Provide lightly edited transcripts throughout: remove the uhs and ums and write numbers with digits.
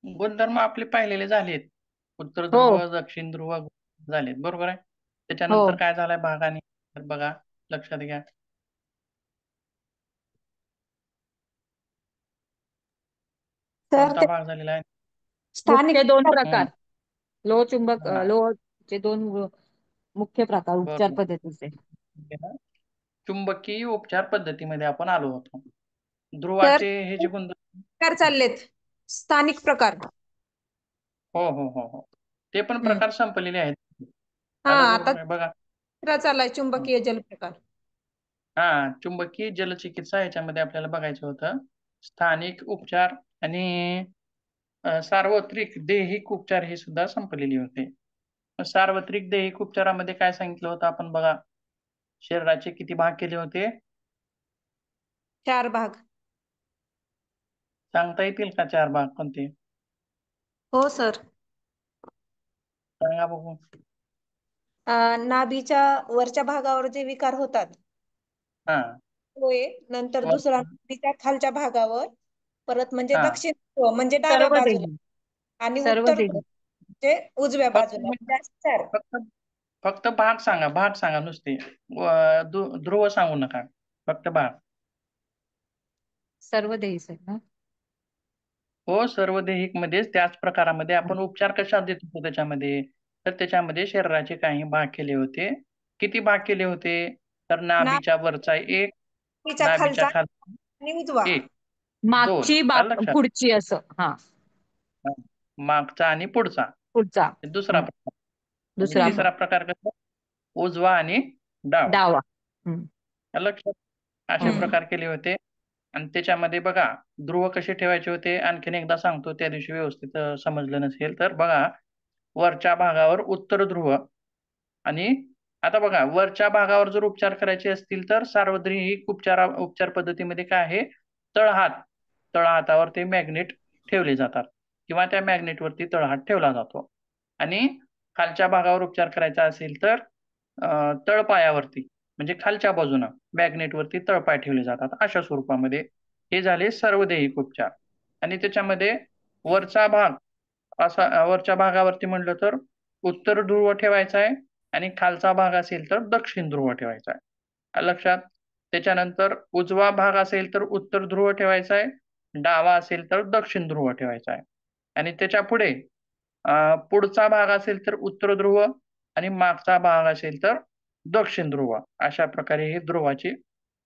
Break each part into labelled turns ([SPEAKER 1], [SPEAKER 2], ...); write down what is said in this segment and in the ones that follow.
[SPEAKER 1] गुणधर्म आपले पाहिलेले झालेत. उत्तर
[SPEAKER 2] हो
[SPEAKER 1] ध्रुव, दक्षिण ध्रुव झालेत. बरोबर आहे.
[SPEAKER 2] हो
[SPEAKER 1] त्याच्यानंतर काय झालंय भागाने तर बघा, लक्षात घ्या.
[SPEAKER 3] तर
[SPEAKER 1] कोणता
[SPEAKER 3] ते
[SPEAKER 1] भाग झालेला आहे?
[SPEAKER 3] स्थानिक
[SPEAKER 2] मुख्य दोन प्रकार.
[SPEAKER 1] हम्म. हा,
[SPEAKER 2] लोहचे दोन मुख्य प्रकार उपचार
[SPEAKER 1] बरोबर.
[SPEAKER 2] पद्धतीचे.
[SPEAKER 1] चुंबकीय उपचार पद्धतीमध्ये आपण आलो होतो.
[SPEAKER 3] तर
[SPEAKER 1] ध्रुवाचे हे जे गुणधर्म.
[SPEAKER 3] प्रकार चाललेत स्थानिक प्रकार.
[SPEAKER 1] हो हो हो हो, ते पण
[SPEAKER 3] हम्म.
[SPEAKER 1] प्रकार संपलेले आहेत.
[SPEAKER 3] हा
[SPEAKER 1] आता
[SPEAKER 3] आता
[SPEAKER 1] बरोबर आहे बघा.
[SPEAKER 3] तिसरा चाललाय चुंबकीय जल प्रकार.
[SPEAKER 1] हा, चुंबकीय जलचिकित्सा याच्यामध्ये आपल्याला बघायचं होतं स्थानिक उपचार आणि सार्वत्रिक दैहिक उपचार हे सुद्धा संपलेले होते. सार्वत्रिक दैहिक उपचारामध्ये काय सांगितलं होतं आपण बघा, शरीराचे किती भाग केले होते?
[SPEAKER 3] 4 भाग.
[SPEAKER 1] सांगता येतील का 4 भाग कोणते?
[SPEAKER 3] हो सर.
[SPEAKER 1] सांगा बघू.
[SPEAKER 3] नाभीच्या वरच्या भागावर जे विकार होतात
[SPEAKER 1] हा,
[SPEAKER 3] तो एक, नंतर दुसरा
[SPEAKER 1] वर-
[SPEAKER 3] नाभीच्या खालच्या भागावर, परत म्हणजे
[SPEAKER 1] हा,
[SPEAKER 3] दक्षिण ध्रुव म्हणजे डाव्या
[SPEAKER 2] सर्व
[SPEAKER 3] बाजूला,
[SPEAKER 2] देही
[SPEAKER 3] आणि
[SPEAKER 2] सर्व
[SPEAKER 3] उत्तर ध्रुव
[SPEAKER 2] देही
[SPEAKER 3] म्हणजे उजव्या
[SPEAKER 1] फक्त
[SPEAKER 3] बाजूला, म्हणजे असे 4.
[SPEAKER 1] फक्त फक्त भाग सांगा, भाग सांगा नुसते. ध्रुव सांगू नका, फक्त भाग.
[SPEAKER 2] सर्व देही सर ना.
[SPEAKER 1] हो, सर्व दैहिक मध्येच त्याच प्रकारामध्ये आपण उपचार कशा देत होतो त्याच्यामध्ये, तर त्याच्यामध्ये शरीराचे काही भाग केले होते. किती भाग केले होते? तर नाभीच्या वरचा एक,
[SPEAKER 3] नाभीच्या
[SPEAKER 1] नाभीच्या
[SPEAKER 3] खालचा
[SPEAKER 1] खाली
[SPEAKER 3] आणि उजवा.
[SPEAKER 1] एक, दोन.
[SPEAKER 2] मागची
[SPEAKER 1] आलं लक्षात?
[SPEAKER 2] पुढची असं हा.
[SPEAKER 1] हा. मागचा आणि पुढचा,
[SPEAKER 2] पुढचा
[SPEAKER 1] हे दुसरा
[SPEAKER 2] हं.
[SPEAKER 1] प्रकार. आणि
[SPEAKER 2] दुसरा
[SPEAKER 1] तिसरा प्रकार कसा? उजवा आणि डावा.
[SPEAKER 2] डावा. हं.
[SPEAKER 1] आलं लक्षात? असे
[SPEAKER 2] हं.
[SPEAKER 3] हम्म.
[SPEAKER 1] प्रकार केले होते. आणि त्याच्यामध्ये बघा, ध्रुव कसे ठेवायचे होते आणखीन एकदा सांगतो, त्या दिवशी व्यवस्थित समजलं नसेल तर बघा. वरच्या भागावर उत्तर ध्रुव. आणि आता बघा, वरच्या भागावर जर उपचार करायचे असतील तर सार्वत्रिक उपचार पद्धतीमध्ये काय आहे? तळहात. तळहातावर ते मॅग्नेट ठेवले जातात किंवा त्या मॅग्नेटवरती तळहात ठेवला जातो. आणि खालच्या भागावर उपचार करायचा असेल तर तळपायावरती म्हणजे खालच्या बाजूनं मॅग्नेटवरती तळपाय ठेवले जातात. अशा स्वरूपामध्ये हे झाले सर्व दैहिक उपचार. आणि त्याच्यामध्ये वरचा भाग असा, वरच्या भागावरती म्हटलं तर उत्तर ध्रुव ठेवायचा आहे आणि खालचा भाग असेल तर दक्षिण ध्रुव ठेवायचा आहे. आलं लक्षात? त्याच्यानंतर उजवा भाग असेल तर उत्तर ध्रुव ठेवायचा आहे, डावा असेल तर दक्षिण ध्रुव ठेवायचा आहे. आणि त्याच्या पुढे पुढचा भाग असेल तर उत्तर ध्रुव आणि मागचा भाग असेल तर दक्षिण ध्रुव. अशा प्रकारे ही ध्रुवाची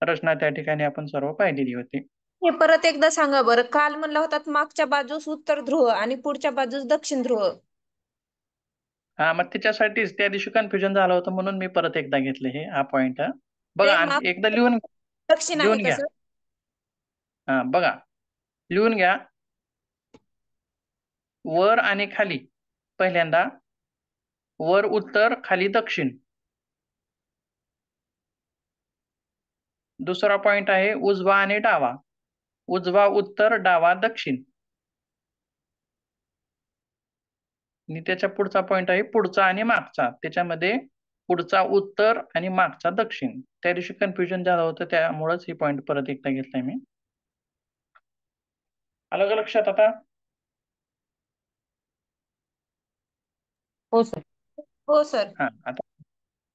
[SPEAKER 1] रचना त्या ठिकाणी आपण सर्व पाहिलेली होती.
[SPEAKER 3] हे परत एकदा सांगा बरं. काल म्हणला होतात मागच्या बाजूस उत्तर ध्रुव आणि पुढच्या बाजूस दक्षिण ध्रुव.
[SPEAKER 1] हा, मग त्याच्यासाठीच त्या दिवशी कन्फ्युजन झालं होतं म्हणून मी परत एकदा घेतलं हे हा पॉइंट. बघा
[SPEAKER 3] ते माग
[SPEAKER 1] एकदा लिहून
[SPEAKER 3] दक्षिण आहे
[SPEAKER 1] लिहून
[SPEAKER 3] का
[SPEAKER 1] घ्या.
[SPEAKER 3] सर?
[SPEAKER 1] हा बघा, लिहून घ्या. वर आणि खाली. पहिल्यांदा वर उत्तर, खाली दक्षिण. दुसरा पॉइंट आहे उजवा आणि डावा. उजवा उत्तर, डावा दक्षिण. आणि त्याच्या पुढचा पॉइंट आहे पुढचा आणि मागचा. त्याच्यामध्ये पुढचा उत्तर आणि मागचा दक्षिण. त्या दिवशी कन्फ्युजन झालं होतं, त्यामुळेच ही पॉइंट परत एकदा घेतलाय मी. आलं का लक्षात आता?
[SPEAKER 2] हो सर.
[SPEAKER 3] हो सर.
[SPEAKER 1] हा, आता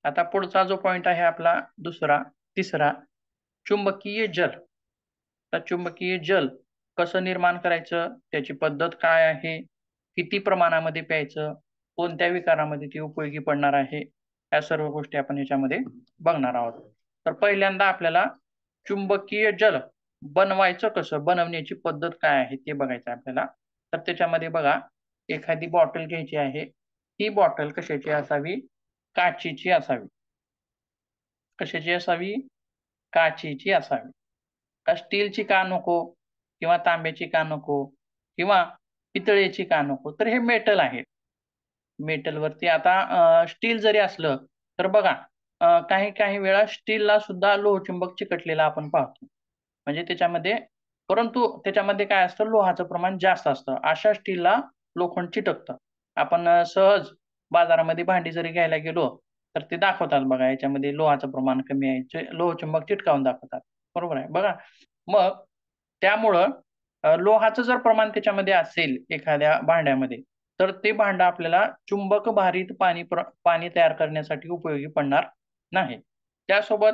[SPEAKER 1] आता पुढचा जो पॉइंट आहे आपला तिसरा, चुंबकीय जल. तर चुंबकीय जल कसं निर्माण करायचं, त्याची पद्धत काय आहे, किती प्रमाणामध्ये प्यायचं, कोणत्या विकारामध्ये ती उपयोगी पडणार आहे, या सर्व गोष्टी आपण याच्यामध्ये बघणार आहोत. तर पहिल्यांदा आपल्याला चुंबकीय जल बनवायचं कसं, बनवण्याची पद्धत काय आहे ते बघायचं आपल्याला. तर त्याच्यामध्ये बघा, एखादी बॉटल घ्यायची आहे. ही बॉटल कशाची असावी? काचेची असावी. कशाची असावी? काचेची असावी. का स्टीलची का नको, किंवा तांब्याची का नको, किंवा पितळेची का नको? तर हे मेटल आहे. मेटलवरती आता स्टील जरी असलं तर बघा, काही काही वेळा स्टीलला सुद्धा लोहचुंबक चिकटलेला आपण पाहतो. म्हणजे त्याच्यामध्ये, परंतु त्याच्यामध्ये काय असतं, लोहाचं प्रमाण जास्त असतं. अशा स्टीलला लोखंड चिटकतं. आपण सहज बाजारामध्ये भांडी जरी घ्यायला गेलो तर ते दाखवतात बघा, याच्यामध्ये लोहाचं प्रमाण कमी आहे, लोहचुंबक चिटकावून दाखवतात. बरोबर आहे बघा. मग त्यामुळं लोहाचं जर प्रमाण त्याच्यामध्ये असेल एखाद्या भांड्यामध्ये, तर ते भांडं आपल्याला चुंबक भारित पाणी तयार करण्यासाठी उपयोगी पडणार नाही. त्यासोबत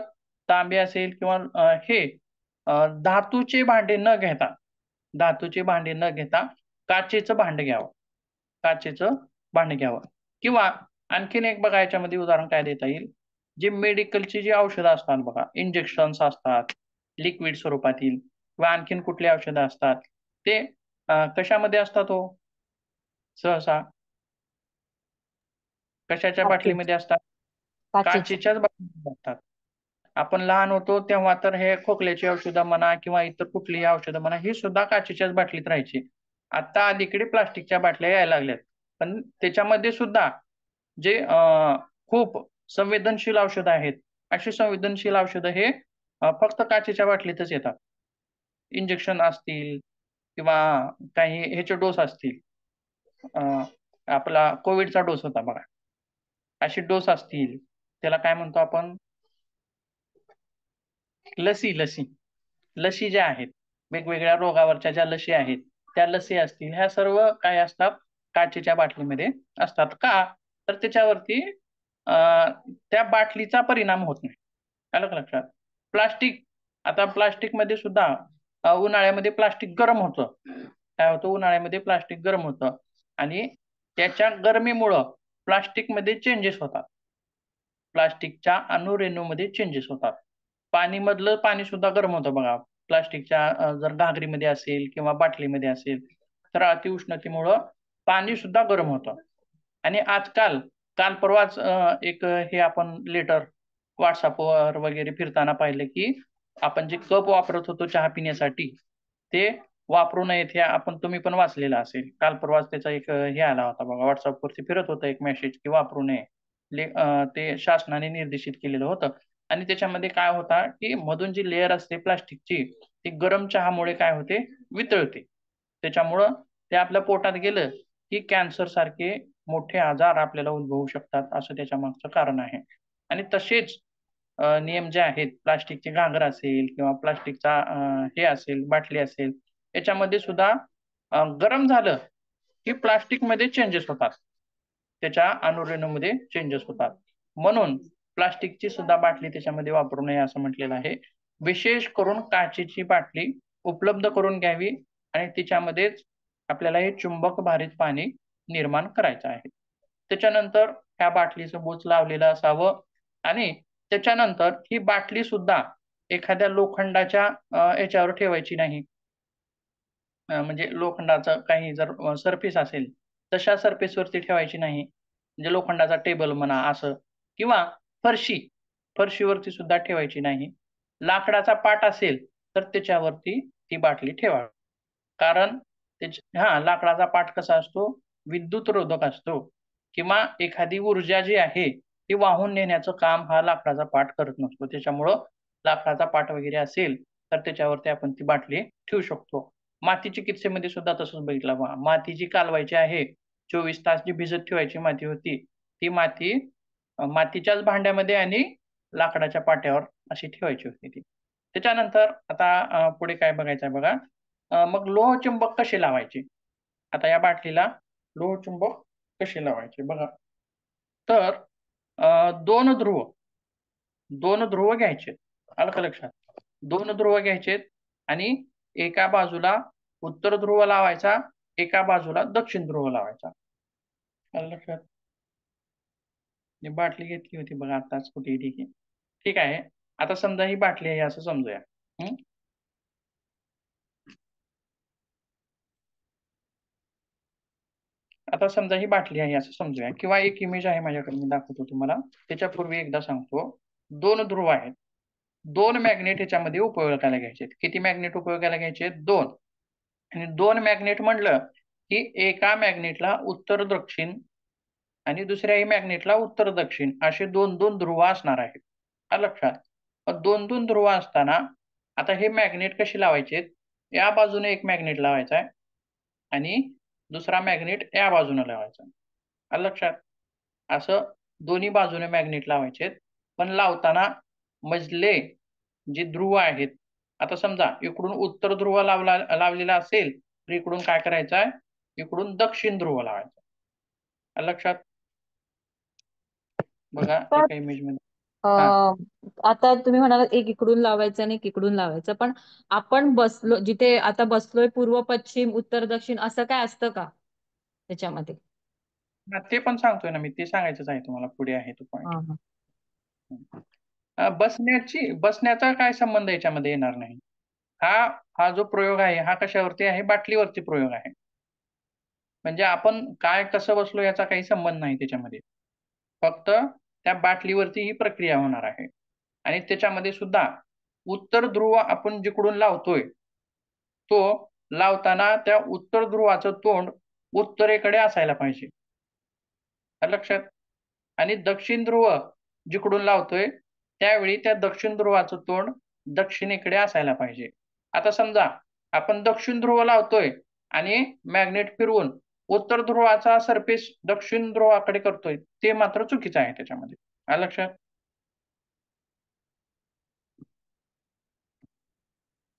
[SPEAKER 1] तांबे असेल किंवा धातूचे भांडे न घेता काचेचं भांडं घ्यावं. काचेचं भांडं घ्यावं. किंवा आणखीन एक बघा याच्यामध्ये उदाहरण काय देता येईल, जे मेडिकलची जी औषधं असतात बघा, इंजेक्शन्स असतात, लिक्विड स्वरूपातील किंवा आणखीन कुठली औषधं असतात, ते कशामध्ये असतात हो? सहसा कशाच्या बाटलीमध्ये असतात?
[SPEAKER 2] काचेच्या.
[SPEAKER 1] काचेच्याच बाटलीमध्ये असतात. आपण लहान होतो तेव्हा तर हे खोकल्याची औषधं म्हणा किंवा इतर कुठलीही औषधं म्हणा, ही सुद्धा काचेच्याच बाटलीत राहायची. आता अलीकडे प्लास्टिकच्या बाटल्या यायला लागल्यात. पण त्याच्यामध्ये सुद्धा जे खूप संवेदनशील औषधं आहेत, अशी संवेदनशील औषधं हे फक्त काचेच्या बाटलीतच येतात. इंजेक्शन असतील किंवा काही ह्याचे डोस असतील. आपला कोविडचा डोस होता बघा. असे डोस असतील, त्याला काय म्हणतो आपण? लसी ज्या आहेत, वेगवेगळ्या रोगावरच्या ज्या लसी आहेत, त्या लसी असतील, ह्या सर्व काय असतात? काचेच्या बाटलीमध्ये असतात. का? तर त्याच्यावरती त्या बाटलीचा परिणाम होत नाही. आलं का लक्षात? आता प्लास्टिकमध्ये सुद्धा उन्हाळ्यामध्ये प्लास्टिक गरम होतं. काय होतं? उन्हाळ्यामध्ये प्लास्टिक गरम होतं आणि त्याच्या गरमीमुळं प्लास्टिकमध्ये चेंजेस होतात. प्लास्टिकच्या अणुरेणूमध्ये चेंजेस होतात. पाणीमधलं पाणी सुद्धा गरम होतं बघा. प्लास्टिकच्या जर घागरीमध्ये असेल किंवा बाटलीमध्ये असेल, तर अतिउष्णतेमुळं पाणी सुद्धा गरम होतं. आणि काल परवाच एक हे आपण लेटर व्हॉट्सअपवर वगैरे फिरताना पाहिलं की आपण जे कप वापरत होतो चहा पिण्यासाठी, ते वापरू नयेत. हे तुम्ही पण वाचलेलं असेल. काल परवाच त्याचा एक हे आला होता बघा, व्हॉट्सअपवरती फिरत होता एक मेसेज की वापरू नये. ते शासनाने निर्देशित केलेलं होतं. आणि त्याच्यामध्ये काय होता की मधून जी लेअर असते प्लास्टिकची, ती गरम चहामुळे काय होते? वितळते. त्याच्यामुळं ते आपल्या पोटात गेलं की कॅन्सर सारखे मोठे आजार आपल्याला उद्भवू शकतात, असं त्याच्या मागचं कारण आहे. आणि तसेच नियम जे आहेत, प्लास्टिकची घागर असेल किंवा प्लास्टिकचा हे असेल, बाटली असेल, याच्यामध्ये सुद्धा गरम झालं की प्लास्टिकमध्ये चेंजेस होतात. त्याच्या अणुरेणूमध्ये चेंजेस होतात. म्हणून प्लास्टिकची सुद्धा बाटली त्याच्यामध्ये वापरू नये असं म्हटलेलं आहे. विशेष करून काचेची बाटली उपलब्ध करून घ्यावी आणि तिच्यामध्येच आपल्याला हे चुंबक भारित पाणी निर्माण करायचं आहे. त्याच्यानंतर ह्या बाटलीचं बोच लावलेलं असावं आणि त्याच्यानंतर ही बाटली सुद्धा एखाद्या लोखंडाच्या याच्यावर ठेवायची नाही. म्हणजे लोखंडाचं काही जर सरफेस असेल, तशा सरफेसवरती ठेवायची नाही. म्हणजे लोखंडाचा टेबल म्हणा असं किंवा फरशीवरती सुद्धा ठेवायची नाही. लाकडाचा पाट असेल, तर त्याच्यावरती ती बाटली ठेवावी. कारण लाकडाचा पाट कसा असतो? विद्युतरोधक असतो किंवा एखादी ऊर्जा जी आहे, ती वाहून नेण्याचं काम हा लाकडाचा पाट करत नसतो. त्याच्यामुळं लाकडाचा पाट वगैरे असेल, तर त्याच्यावरती आपण ती बाटली ठेवू शकतो. माती चिकित्सेमध्ये सुद्धा तसंच बघितलं पहा. माती जी कालवायची आहे, 24 तास जी भिजत ठेवायची माती होती, ती माती मातीच्याच भांड्यामध्ये आणि लाकडाच्या पाट्यावर अशी ठेवायची होती ती. त्याच्यानंतर आता पुढे काय बघायचं आहे बघा. मग लोहचुंबक कसे लावायचे? आता या बाटलीला लोहचुंबक कसे लावायचे बघा. तर 2 ध्रुव घ्यायचे. आलं का लक्षात? 2 ध्रुव घ्यायचेत आणि एका बाजूला उत्तर ध्रुव लावायचा, एका बाजूला दक्षिण ध्रुव लावायचा. आलं लक्षात? बाटली घेतली होती बघा आताच कुठे ठीक आहे. ठीक आहे. आता समजा ही बाटली आहे असं समजूया. आता समजा ही बाटली आहे असं समजूया किंवा एक इमेज आहे माझ्याकडे, मी दाखवतो तुम्हाला. त्याच्यापूर्वी एकदा सांगतो. 2 ध्रुव आहेत. 2 मॅग्नेट ह्याच्यामध्ये उपयोगाला घ्यायचे. किती मॅग्नेट उपयोगाला घ्यायचे? 2. आणि 2 मॅग्नेट म्हटलं की एका मॅग्नेटला उत्तर दक्षिण आणि दुसऱ्याही मॅग्नेटला उत्तर दक्षिण असे 2 ध्रुव असणार आहेत. आलं लक्षात? 2 ध्रुव असताना आता हे मॅग्नेट कसे लावायचे? या बाजूने एक मॅग्नेट लावायचा आहे आणि दुसरा मॅग्नेट या बाजूने लावायचा. आलं लक्षात? असं दोन्ही बाजूने मॅग्नेट लावायचे. पण लावताना मजले जे ध्रुव आहेत आता समजा इकडून उत्तर ध्रुव लावलेला असेल तर इकडून काय करायचं आहे, इकडून दक्षिण ध्रुव लावायचा. लक्षात बघा
[SPEAKER 2] तर
[SPEAKER 1] एका इमेज मध्ये.
[SPEAKER 2] आता तुम्ही म्हणाला एक इकडून लावायचं आणि एक इकडून लावायचं, पण आपण बसलो जिथे आता बसलोय पूर्व पश्चिम उत्तर दक्षिण असं काय असतं का त्याच्यामध्ये?
[SPEAKER 1] ते पण सांगतोय ना मी, ते सांगायचंच आहे तुम्हाला, पुढे आहे तो पॉईंट.
[SPEAKER 2] हा
[SPEAKER 1] बसण्याचा काय संबंध याच्यामध्ये येणार नाही. हा जो प्रयोग आहे हा कशावरती आहे, बाटलीवरती प्रयोग आहे. म्हणजे आपण काय कसं बसलो याचा काही संबंध नाही त्याच्यामध्ये, फक्त त्या बाटलीवरती ही प्रक्रिया होणार आहे. आणि त्याच्यामध्ये सुद्धा उत्तर ध्रुव आपण जिकडून लावतोय तो लावताना त्या उत्तर ध्रुवाचं तोंड उत्तरेकडे असायला पाहिजे. लक्षात. आणि दक्षिण ध्रुव जिकडून लावतोय त्यावेळी त्या दक्षिण ध्रुवाचं तोंड दक्षिणेकडे असायला पाहिजे. आता समजा आपण दक्षिण ध्रुव लावतोय आणि मॅग्नेट फिरवून उत्तर ध्रुवाचा सरफेस दक्षिण ध्रुवाकडे करतोय, ते मात्र चुकीचं आहे त्याच्यामध्ये. लक्षात.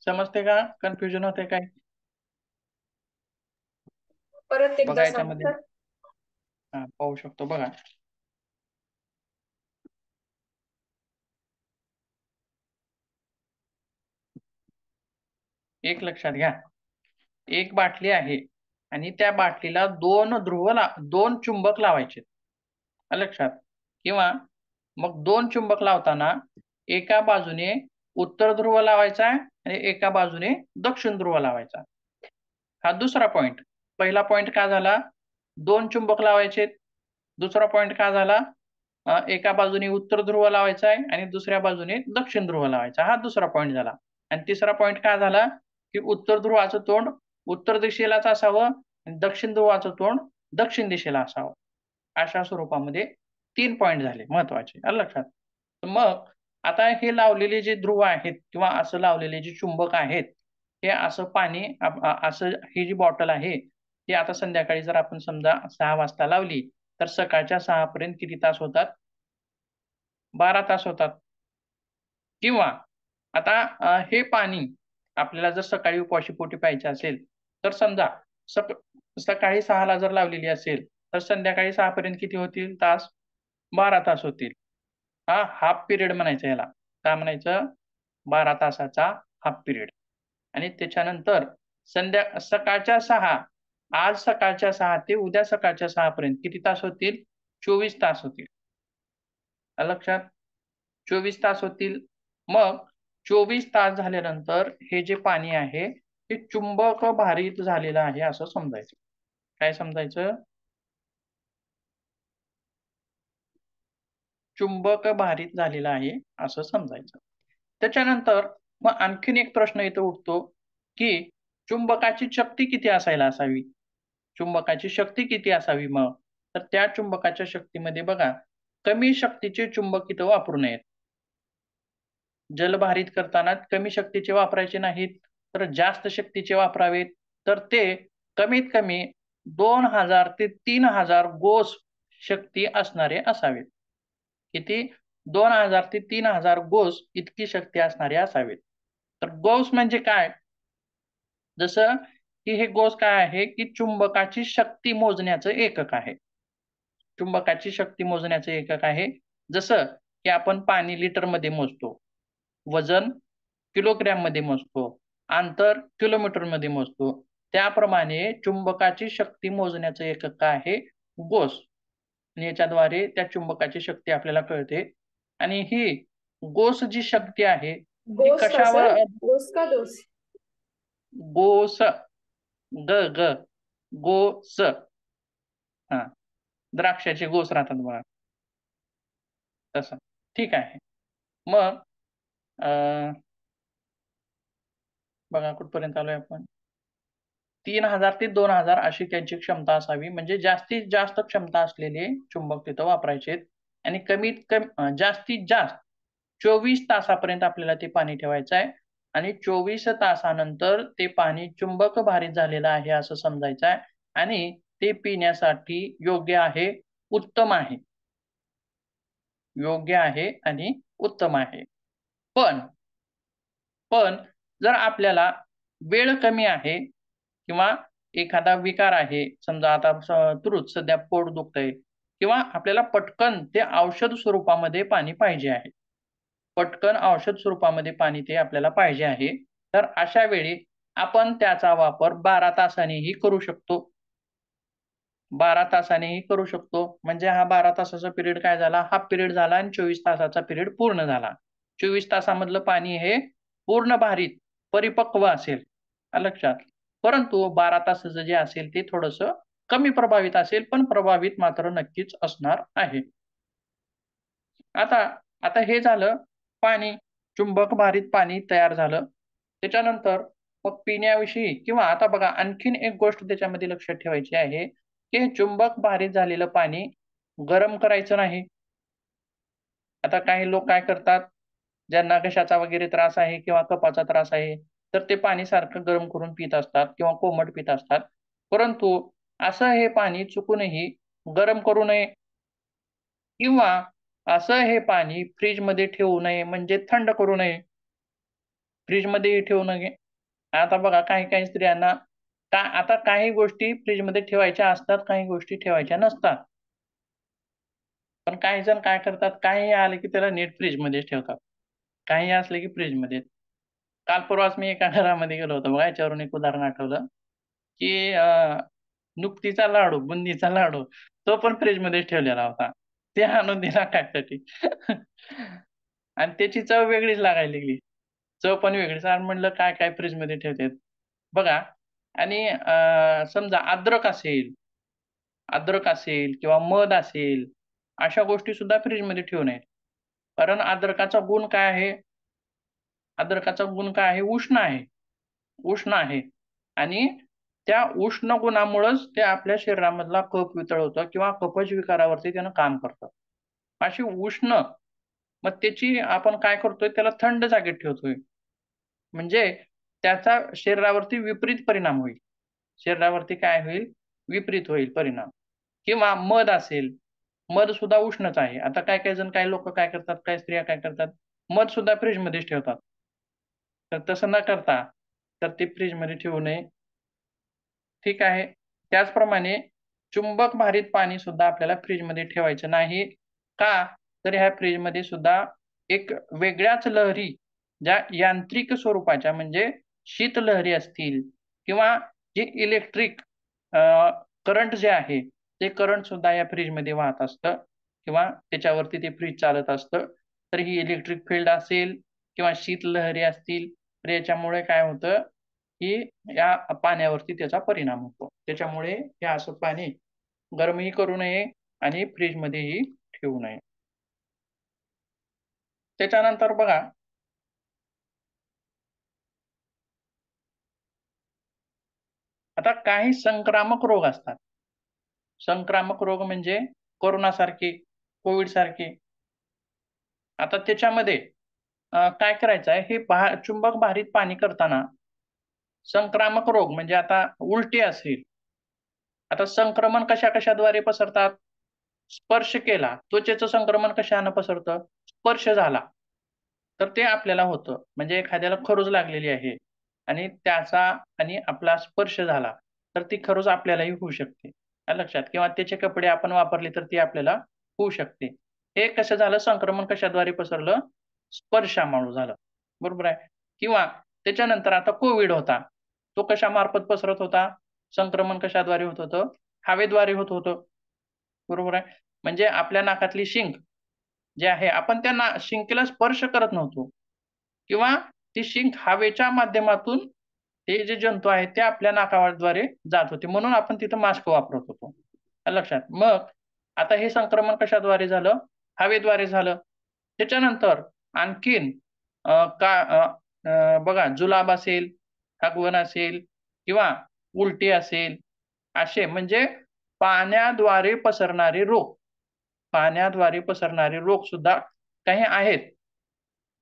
[SPEAKER 1] समजते का? कन्फ्युजन होते काय?
[SPEAKER 3] परत
[SPEAKER 1] बघा
[SPEAKER 3] एकदा
[SPEAKER 1] याच्यामध्ये
[SPEAKER 3] सांगता.
[SPEAKER 1] पाहू शकतो बघा. एक लक्षात घ्या, एक बाटली आहे आणि त्या बाटलीला दोन चुंबक लावायचे. लक्षात. किंवा मग दोन चुंबक लावताना एका बाजूने उत्तर ध्रुव लावायचा आणि एका बाजूने दक्षिण ध्रुव लावायचा. हा दुसरा पॉइंट. पहिला पॉइंट काय झाला, दोन चुंबक लावायचे. दुसरा पॉइंट काय झाला, एका बाजूने उत्तर ध्रुव लावायचा आहे आणि दुसऱ्या बाजूने दक्षिण ध्रुव लावायचा. हा दुसरा पॉइंट झाला. आणि तिसरा पॉइंट काय झाला की उत्तर ध्रुवाचं तोंड उत्तर दिशेलाच असावं आणि दक्षिण ध्रुवाचं तोंड दक्षिण दिशेला असावं. अशा स्वरूपामध्ये 3 पॉइंट झाले महत्वाचे. लक्षात. मग आता हे लावलेले जे ध्रुव आहेत किंवा असं लावलेले जे चुंबक आहेत, हे असं पाणी असं ही जी बॉटल आहे ती आता संध्याकाळी जर आपण समजा 6 वाजता लावली तर सकाळच्या 6 पर्यंत किती तास होतात, 12 तास होतात. किंवा आता हे पाणी आपल्याला जर सकाळी उपाशी पोटी प्यायचे असेल तर समजा सकाळी 6 ला जर लावलेली असेल तर संध्याकाळी 6 पर्यंत किती होतील तास, 12 तास होतील. हा हाफ पिरियड म्हणायचं याला. काय म्हणायचं, 12 तासाचा हाफ पिरियड. आणि त्याच्यानंतर सकाळच्या 6, आज सकाळच्या 6 ते उद्या सकाळच्या 6 पर्यंत किती तास होतील, 24 तास होतील. लक्षात. 24 तास होतील. मग 24 तास झाल्यानंतर हे जे पाणी आहे ते चुंबक भारित झालेलं आहे असं समजायचं. काय समजायचं, चुंबक भारित झालेलं आहे असं समजायचं. त्याच्यानंतर मग आणखीन एक प्रश्न इथं उठतो की चुंबकाची शक्ती किती असायला असावी. चुंबकाची शक्ती किती असावी मग, तर त्या चुंबकाच्या शक्तीमध्ये बघा, कमी शक्तीचे चुंबक इथं वापरू नयेत. जलभारित करताना कमी शक्तीचे वापरायचे नाहीत तर जास्त शक्तीचे वापरावेत. तर ते कमीत कमी 2000 ते 3000 गोस शक्ती असणारे असावेत. किती, 2000 ते 3000 गोस इतकी शक्ती असणारे असावेत. तर गोस म्हणजे काय, जसं की हे गोस काय आहे की चुंबकाची शक्ती मोजण्याचं एकक आहे. चुंबकाची शक्ती मोजण्याचं एकक आहे. जसं की आपण पाणी लिटर मध्ये मोजतो, वजन किलोग्रॅम मध्ये मोजतो, अंतर किलोमीटर मध्ये मोजतो, त्याप्रमाणे चुंबकाची शक्ती मोजण्याचं एकक काय आहे, गोस. आणि याच्याद्वारे त्या चुंबकाची शक्ती आपल्याला कळते. आणि ही गोस जी शक्ती आहे ती
[SPEAKER 3] गोस का
[SPEAKER 1] कशावर,
[SPEAKER 3] सर, गोस का दोस?
[SPEAKER 1] गोस, ग ग गोस. हा, द्राक्षाचे गोस राहतात बघा तसं. ठीक आहे. मग बघा कुठपर्यंत आलोय आपण, 3000 ते 2000 अशी त्यांची क्षमता असावी. म्हणजे जास्तीत जास्त क्षमता असलेले चुंबक तिथं वापरायचे. आणि कमीत कमी जास्तीत जास्त 24 तासापर्यंत आपल्याला ते पाणी ठेवायचं आहे. आणि 24 तासानंतर ते पाणी चुंबक भारित झालेलं आहे असं समजायचं आहे. आणि ते पिण्यासाठी योग्य आहे, उत्तम आहे. योग्य आहे आणि उत्तम आहे. पण जर आपल्याला वेळ कमी आहे किंवा एखादा विकार आहे, समजा आता तुरुत सध्या पोट दुखतंय किंवा आपल्याला पटकन ते औषध स्वरूपामध्ये पाणी पाहिजे आहे. पटकन औषध स्वरूपामध्ये पाणी ते आपल्याला पाहिजे आहे. तर अशा वेळी आपण त्याचा वापर 12 तासांनीही करू शकतो. 12 तासांनीही करू शकतो. म्हणजे हा 12 तासाचा पिरियड काय झाला? हाफ पिरियड झाला आणि 24 तासाचा पिरियड पूर्ण झाला. 24 तासामधलं पाणी हे पूर्ण भारित, परिपक्व असेल. आलं लक्षात? परंतु 12 तासाचं जे असेल ते थोडंसं कमी प्रभावित असेल, पण प्रभावित मात्र नक्कीच असणार आहे. आता आता हे झालं पाणी, चुंबक भारित पाणी तयार झालं. त्याच्यानंतर मग पिण्याविषयी किंवा आता बघा आणखीन एक गोष्ट त्याच्यामध्ये लक्षात ठेवायची आहे, की चुंबक भारित झालेलं पाणी गरम करायचं नाही. आता काही लोक काय करतात, ज्यांना घशाचा वगैरे त्रास आहे किंवा कफाचा त्रास आहे, तर ते पाणी सारखं गरम करून पित असतात किंवा कोमट पित असतात. परंतु असं हे पाणी चुकूनही गरम करू नये किंवा असं हे पाणी फ्रिजमध्ये ठेवू नये, म्हणजे थंड करू नये. फ्रिजमध्येही ठेवू नये. आता बघा काही-काही स्त्रियांना आता काही गोष्टी फ्रिजमध्ये ठेवायच्या असतात, काही गोष्टी ठेवायच्या नसतात. पण काही जण काय करतात, काहीही आलं की त्याला नीट फ्रिजमध्येच ठेवतात. काहीही असलं की फ्रिजमध्ये. काल परवाच मी एका घरामध्ये गेलो होतो बघा, याच्यावरून एक उदाहरण आठवलं, की नुक्तीचा लाडू, बुंदीचा लाडू, तो पण फ्रिजमध्येच ठेवलेला होता. ते आणून दिला खायासाठी. आणि त्याची चव वेगळीच लागायला लागली. चव पण वेगळीच. आणि म्हणलं काय-काय फ्रिजमध्ये ठेवतात. बघा आणि समजा अद्रक असेल किंवा मध असेल, अशा गोष्टी सुद्धा फ्रिजमध्ये ठेवू नयेत. कारण अद्रकाचा गुण काय आहे? उष्ण आहे. उष्ण आहे आणि त्या उष्ण गुणामुळंच ते आपल्या शरीरामधला कफ वितळवतं किंवा कफज विकारावरती त्यानं काम करतं. अशी उष्ण मग त्याची आपण काय करतोय, त्याला थंड जागेत ठेवतोय. म्हणजे त्याचा शरीरावरती विपरीत परिणाम होईल. शरीरावरती काय होईल? विपरीत होईल परिणाम. किंवा मध असेल, मध सुद्धा उष्णच आहे. आता काही-काही जण, काही लोकं काय करतात, काही स्त्रिया काय करतात, मध सुद्धा फ्रिजमध्येच ठेवतात. तर तसं न करता, तर ते फ्रिजमध्ये ठेवू नये. ठीक आहे. त्याचप्रमाणे चुंबक भारित पाणी सुद्धा आपल्याला फ्रिजमध्ये ठेवायचं नाही. का? तर ह्या फ्रिजमध्ये सुद्धा एक वेगळ्याच लहरी, ज्या यांत्रिक स्वरूपाच्या म्हणजे शीतलहरी असतील किंवा जे इलेक्ट्रिक करंट जे आहे, ते करंट सुद्धा या फ्रिजमध्ये वाहत असतं किंवा त्याच्यावरती ते फ्रिज चालत असतं. तर ही इलेक्ट्रिक फील्ड असेल किंवा शीतलहरी असतील, तर याच्यामुळे काय होतं, की या पाण्यावरती त्याचा परिणाम होतो. त्याच्यामुळे हे असं पाणी गरमही करू नये आणि फ्रिजमध्येही ठेवू नये. त्याच्यानंतर बघा आता काही संक्रामक रोग असतात. संक्रामक रोग म्हणजे कोरोनासारखे, कोविडसारखे. आता त्याच्यामध्ये काय करायचं आहे, हे चुंबक भारित पाणी करताना संक्रामक रोग म्हणजे आता उलटी असेल. आता संक्रमण कशा-कशाद्वारे पसरतात? स्पर्श केला. त्वचेचं संक्रमण कशानं पसरतं? स्पर्श झाला. तर ते आपल्याला होतं. म्हणजे एखाद्याला खरूज लागलेली आहे आणि त्याचा आणि आपला स्पर्श झाला, तर ती खरूज आपल्यालाही होऊ शकते. आलं लक्षात? किंवा त्याचे कपडे आपण वापरले तर ती आपल्याला होऊ शकते. हे कसं झालं? संक्रमण कशाद्वारे पसरलं? स्पर्शामुळं झालं. बरोबर आहे. किंवा त्याच्यानंतर आता कोव्हिड होता. तो कशामार्फत पसरत होता? संक्रमण कशाद्वारे होत होतं? हवेद्वारे होत होतं. बरोबर आहे. म्हणजे आपल्या नाकातली शिंक जे आहे, आपण त्या शिंकेला स्पर्श करत नव्हतो किंवा ती शिंक हवेच्या माध्यमातून ते जे जंतू आहेत ते आपल्या नाकाद्वारे जात होते. म्हणून आपण तिथं मास्क वापरत होतो. आलं लक्षात? मग आता हे संक्रमण कशाद्वारे झालं? हवेद्वारे झालं. त्याच्यानंतर आणखीन बघा जुलाब असेल, हगवण असेल किंवा उलटी असेल, असे म्हणजे पाण्याद्वारे पसरणारे रोग. पाण्याद्वारे पसरणारे रोग सुद्धा काही आहेत.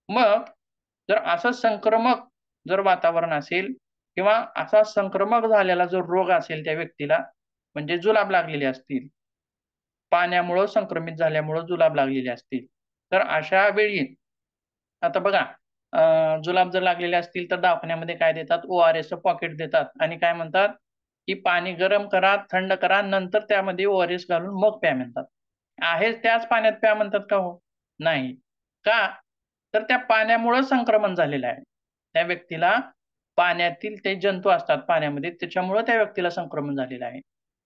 [SPEAKER 1] मग जर असं संक्रमक जर वातावरण असेल किंवा असा संक्रमक झालेला जो रोग असेल त्या व्यक्तीला, म्हणजे जुलाब लागलेले असतील, पाण्यामुळं संक्रमित झाल्यामुळं जुलाब लागलेले असतील, तर अशा वेळी आता बघा जुलाब जर लागलेले असतील तर दवाखान्यामध्ये काय देतात, ORS पॉकेट देतात आणि काय म्हणतात की पाणी गरम करा, थंड करा, नंतर त्यामध्ये ORS घालून मग प्या म्हणतात. आहे त्याच पाण्यात प्या म्हणतात का हो? नाही. का? तर त्या पाण्यामुळे संक्रमण झालेलं आहे. त्या व्यक्तीला पाण्यातील ते जंतू असतात पाण्यामध्ये त्याच्यामुळे त्या व्यक्तीला संक्रमण झालेलं आहे.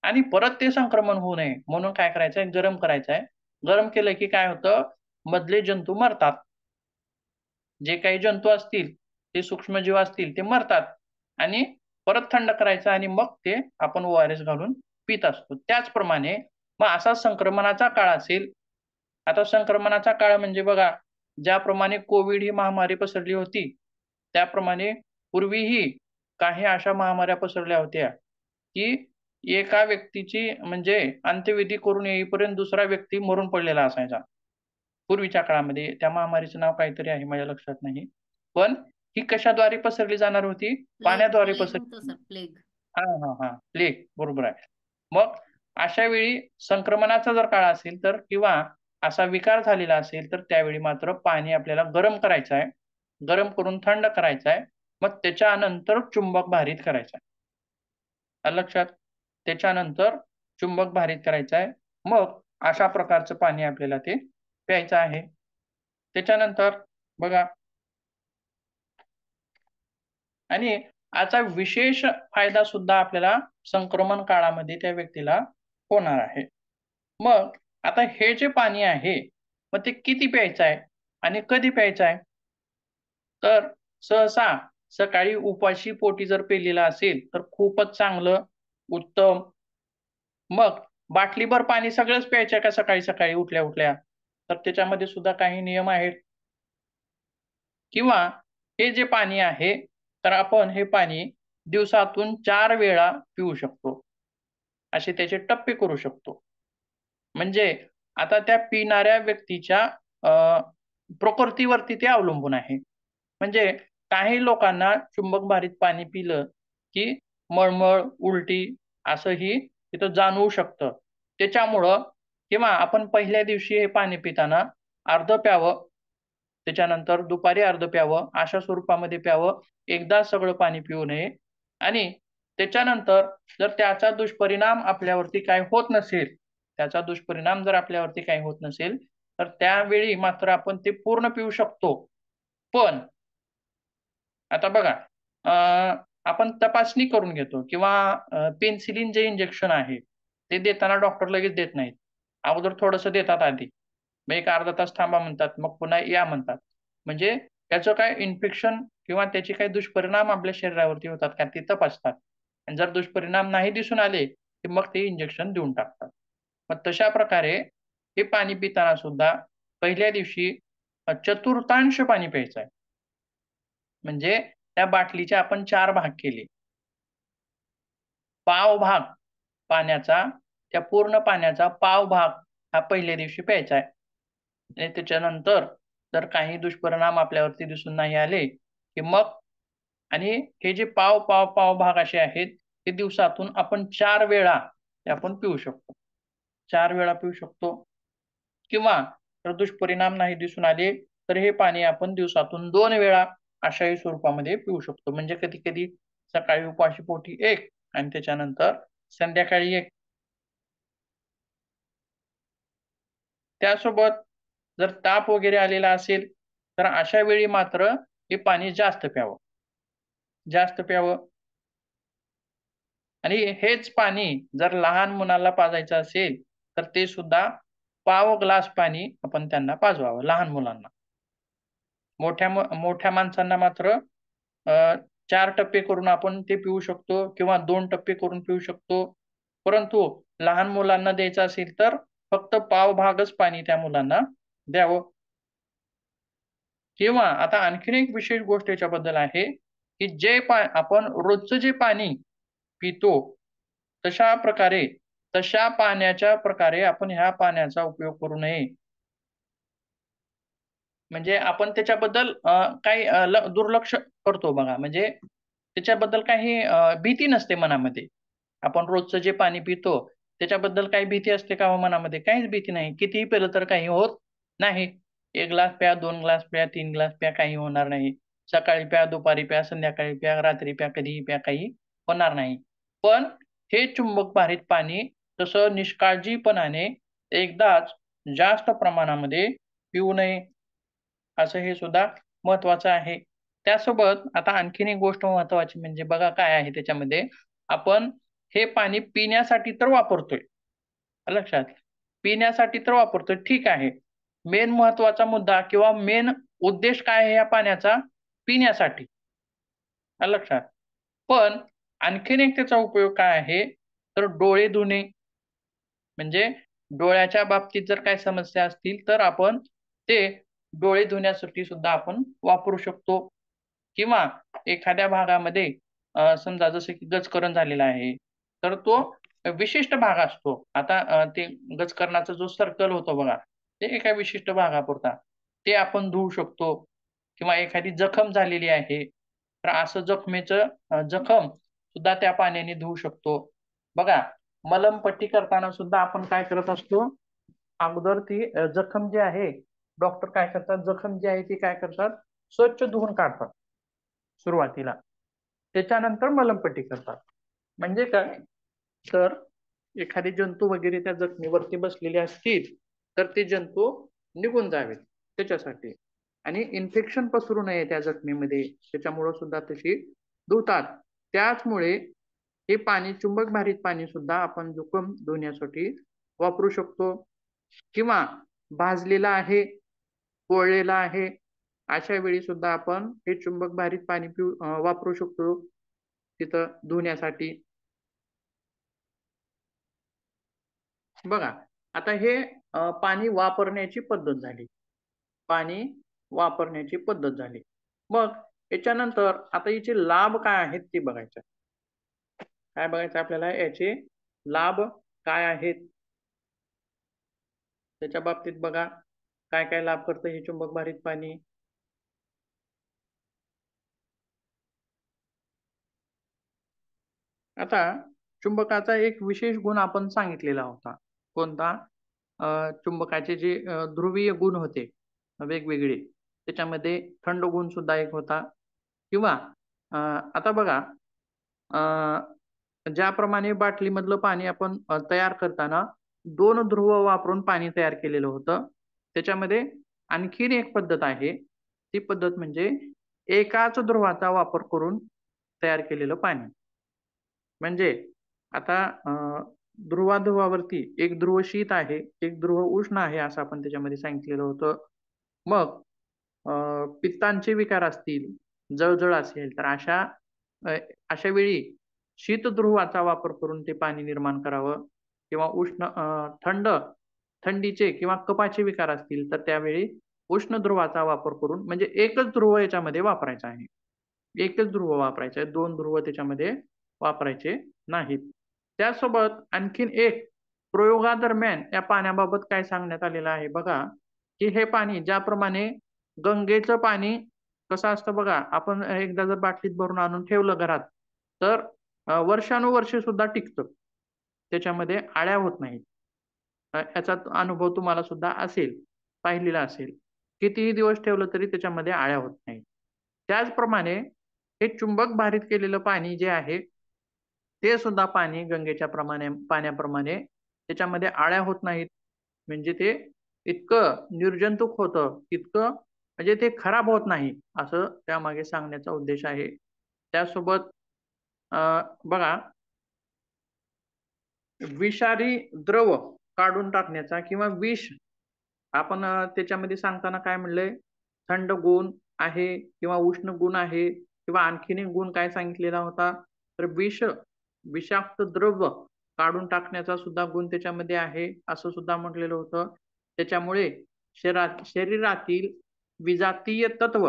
[SPEAKER 1] आणि परत ते संक्रमण होऊ नये म्हणून काय करायचंय, गरम करायचंय. गरम केलं की काय होतं, मधले जंतू मरतात. जे काही जंतू असतील, ते सूक्ष्मजीव असतील ते मरतात आणि परत थंड करायचं आणि मग ते आपण ORS घालून पीत असतो. त्याचप्रमाणे मग असा संक्रमणाचा काळ असेल, आता संक्रमणाचा काळ म्हणजे बघा, ज्याप्रमाणे कोविड ही महामारी पसरली होती, त्याप्रमाणे पूर्वीही काही अशा महामाऱ्या पसरल्या होत्या, की एका व्यक्तीची म्हणजे अंत्यविधी करून येईपर्यंत दुसरा व्यक्ती मरून पडलेला असायचा. पूर्वीच्या काळामध्ये त्या महामारीचं नाव काहीतरी आहे माझ्या लक्षात नाही. पण ही कशाद्वारे पसरली जाणार होती? पाण्याद्वारे
[SPEAKER 4] प्लेग
[SPEAKER 1] पसरली.
[SPEAKER 4] होतं सर, प्लेग.
[SPEAKER 1] प्लेग बरोबर आहे. मग अशा वेळी संक्रमणाचा जर काळ असेल तर किंवा असा विकार झालेला असेल तर त्यावेळी मात्र पाणी आपल्याला गरम करायचं आहे. गरम करून थंड करायचं आहे. मग त्याच्यानंतर चुंबक भारित करायचं आहे. आलं लक्षात? त्याच्यानंतर चुंबक भारित करायचं आहे. मग अशा प्रकारचं पाणी आपल्याला ते प्यायचं आहे. त्याच्यानंतर बघा आणि याचा विशेष फायदा सुद्धा आपल्याला संक्रमण काळामध्ये त्या व्यक्तीला होणार आहे. मग आता हे जे पाणी आहे, मग ते किती प्यायचं आहे आणि कधी प्यायचं आहे? तर सहसा सकाळी उपाशी पोटी जर पेलेलं असेल तर खूपच चांगलं, उत्तम. मग बाटलीभर पाणी सगळंच प्यायचं का सकाळी-सकाळी उठल्या-उठल्या? तर त्याच्यामध्ये सुद्धा काही नियम आहेत. किंवा हे जे पाणी आहे, तर आपण हे पाणी दिवसातून 4 वेळा पिऊ शकतो. असे त्याचे टप्पे करू शकतो. म्हणजे आता त्या पिणाऱ्या व्यक्तीच्या प्रकृतीवरती ते अवलंबून आहे. म्हणजे काही लोकांना चुंबकभारित पाणी पिलं, की मळमळ, उलटी असंही तिथं जाणवू शकतं. त्याच्यामुळं किंवा आपण पहिल्या दिवशी हे पाणी पिताना अर्धं प्यावं, त्याच्यानंतर दुपारी अर्धं प्यावं, अशा स्वरूपामध्ये प्यावं. एकदाच सगळं पाणी पिऊ नये आणि त्याच्यानंतर जर त्याचा दुष्परिणाम आपल्यावरती काही होत नसेल, त्याचा दुष्परिणाम जर आपल्यावरती काही होत नसेल, तर त्यावेळी मात्र आपण ते पूर्ण पिऊ शकतो. पण आता बघा आपण तपासणी करून घेतो किंवा पेनिसिलिन जे इंजेक्शन आहे, ते देताना डॉक्टर लगेच देत नाहीत. अगोदर थोडंसं देतात आधी. मग एक अर्धा तास थांबा म्हणतात, मग पुन्हा या म्हणतात. म्हणजे त्याचं काय इन्फेक्शन किंवा त्याचे काही दुष्परिणाम आपल्या शरीरावरती होतात का ते तपासतात. आणि जर दुष्परिणाम नाही दिसून आले, की मग ते इंजेक्शन देऊन टाकतात. मग तशा प्रकारे हे पाणी पिताना सुद्धा पहिल्या दिवशी चतुर्थांश पाणी प्यायचं आहे. म्हणजे त्या बाटलीचे आपण 4 भाग केले. पाव भाग पाण्याचा, त्या पूर्ण पाण्याचा पाव भाग हा पहिल्या दिवशी प्यायचा आहे. आणि त्याच्यानंतर जर काही दुष्परिणाम आपल्यावरती दिसून नाही आले, की मग आणि हे जे पाव भाग असे आहेत, ते दिवसातून आपण 4 वेळा ते आपण पिऊ शकतो. 4 वेळा पिऊ शकतो किंवा जर दुष्परिणाम नाही दिसून आले, तर हे पाणी आपण दिवसातून 2 वेळा अशाही स्वरूपामध्ये पिऊ शकतो. म्हणजे कधी-कधी सकाळी उपाशी पोटी 1 आणि त्याच्यानंतर संध्याकाळी 1. त्यासोबत जर ताप वगैरे आलेला असेल, तर अशा वेळी मात्र हे पाणी जास्त प्यावं. जास्त प्यावं. आणि हेच पाणी जर लहान मुलाला पाजायचं असेल, तर ते सुद्धा पाव ग्लास पाणी आपण त्यांना पाजवावं लहान मुलांना. मोठ्या माणसांना मात्र 4 टप्पे करून आपण ते पिऊ शकतो किंवा 2 टप्पे करून पिऊ शकतो. परंतु लहान मुलांना द्यायचं असेल तर फक्त पाव भागच पाणी त्या मुलांना द्यावं. किंवा आता आणखीन एक विशेष गोष्ट याच्याबद्दल आहे, की आपण रोजचं जे पाणी पितो, तशा पाण्याच्या प्रकारे आपण ह्या पाण्याचा उपयोग करू नये. म्हणजे आपण त्याच्याबद्दल काही दुर्लक्ष करतो बघा. म्हणजे त्याच्याबद्दल काही भीती नसते मनामध्ये. आपण रोजचं जे पाणी पितो, त्याच्याबद्दल काही भीती असते का हो मनामध्ये? काहीच भीती नाही. कितीही पिलं तर काही होत नाही. 1 ग्लास प्या, 2 ग्लास प्या, 3 ग्लास प्या, काही होणार नाही. सकाळी प्या, दुपारी प्या, संध्याकाळी प्या, रात्री प्या, कधीही प्या, काही होणार नाही. पण हे चुंबक भारित पाणी तसं निष्काळजीपणाने एकदाच जास्त प्रमाणामध्ये पिऊ नये, असं हे सुद्धा महत्वाचं आहे. त्यासोबत आता आणखीन एक गोष्ट महत्वाची म्हणजे बघा काय आहे त्याच्यामध्ये, आपण हे पाणी पिण्यासाठी तर वापरतोय. लक्षात. पिण्यासाठी तर वापरतोय, ठीक आहे. मेन महत्वाचा मुद्दा किंवा मेन उद्देश काय आहे या पाण्याचा? पिण्यासाठी. आलं लक्षात. पण आणखीन एक त्याचा उपयोग काय आहे? तर डोळे धुणे, म्हणजे डोळ्याच्या बाबतीत जर काही समस्या असतील तर आपण ते डोळे धुण्यासाठी सुद्धा आपण वापरू शकतो. किंवा एखाद्या भागामध्ये समजा जसं की गजकरण झालेला आहे, तर तो विशिष्ट भाग असतो. आता ते गजकरणाचा जो सर्कल होतो बघा, ते एका विशिष्ट भागापुरता. ते आपण धुवू शकतो. किंवा एखादी जखम झालेली आहे, तर असं जखम सुद्धा त्या पाण्याने धुवू शकतो. बघा, मलमपट्टी करताना सुद्धा आपण काय करत असतो? अगोदर ती जखम जी आहे, डॉक्टर काय करतात? जखम जी आहे ती काय करतात? स्वच्छ धुवून काढतात सुरुवातीला. त्याच्यानंतर मलमपट्टी करतात. म्हणजे काय? तर एखादे जंतू वगैरे त्या जखमेवरती बसलेले असतील, तर ते जंतू निघून जावेत त्याच्यासाठी. आणि इन्फेक्शन पसरू नये त्या जखमेमध्ये, त्याच्यामुळं सुद्धा तशी धुतात. त्याचमुळे हे पाणी, चुंबक भारित पाणी सुद्धा आपण जखम धुण्यासाठी वापरू शकतो. किंवा भाजलेला आहे, पोळलेला आहे, अशा वेळी सुद्धा आपण हे चुंबक भारित पाणी वापरू शकतो तिथं धुण्यासाठी. बघा, आता हे पाणी वापरण्याची पद्धत झाली. पाणी वापरण्याची पद्धत झाली. मग याच्यानंतर आता याचे लाभ काय आहेत ते बघायचं. काय बघायचं आपल्याला? याचे लाभ काय आहेत त्याच्या बाबतीत बघा. काय काय लाभ करतं हे चुंबक भारित पाणी? आता चुंबकाचा एक विशेष गुण आपण सांगितलेला होता. कोणता? चुंबकाचे जे ध्रुवीय गुण होते वेगवेगळे, त्याच्यामध्ये थंड गुण सुद्धा एक होता. किंवा आता बघा, ज्याप्रमाणे बाटलीमधलं पाणी आपण तयार करताना 2 ध्रुव वापरून पाणी तयार केलेलं होतं. त्याच्यामध्ये आणखीन एक पद्धत आहे. ती पद्धत म्हणजे एकाच ध्रुवाचा वापर करून तयार केलेलं पाणी. म्हणजे आता ध्रुवाध्रुवावरती एक ध्रुव शीत आहे, एक ध्रुव उष्ण आहे, असं आपण त्याच्यामध्ये सांगितलेलं होतं. मग पित्तांचे विकार असतील, जळजळ असेल, तर अशा वेळी शीतध्रुवाचा वापर करून ते पाणी निर्माण करावं. किंवा थंडीचे किंवा कफाचे विकार असतील, तर त्यावेळी उष्ण ध्रुवाचा वापर करून, म्हणजे एकच ध्रुव याच्यामध्ये वापरायचा आहे. एकच ध्रुव वापरायचा आहे, 2 ध्रुव त्याच्यामध्ये वापरायचे नाहीत. त्यासोबत आणखीन एक प्रयोगादरम्यान या पाण्याबाबत काय सांगण्यात आलेलं आहे बघा, की हे पाणी ज्याप्रमाणे गंगेचं पाणी कसं असतं बघा, आपण एकदा जर बाटलीत भरून आणून ठेवलं घरात, तर वर्षानुवर्षे सुद्धा टिकतं. त्याच्यामध्ये आळ्या होत नाहीत. याचा अनुभव तुम्हाला सुद्धा असेल, पाहिलेला असेल. कितीही दिवस ठेवलं तरी त्याच्यामध्ये आळ्या होत नाहीत. त्याचप्रमाणे हे चुंबक भारित केलेलं पाणी जे आहे, ते सुद्धा पाणी गंगेच्या पाण्याप्रमाणे त्याच्यामध्ये आळ्या होत नाहीत. म्हणजे ते इतकं निर्जंतुक होतं, इतकं म्हणजे ते खराब होत नाही, असं त्यामागे सांगण्याचा उद्देश आहे. त्यासोबत बघा, विषारी द्रव काढून टाकण्याचा किंवा विष, आपण त्याच्यामध्ये सांगताना काय म्हणलंय? थंड गुण आहे किंवा उष्ण गुण आहे किंवा आणखीन एक गुण काय सांगितलेला होता? तर विषाक्त द्रव्य काढून टाकण्याचा सुद्धा गुण त्याच्यामध्ये आहे, असं सुद्धा म्हटलेलं होतं. त्याच्यामुळे शरीरातील विजातीय तत्व,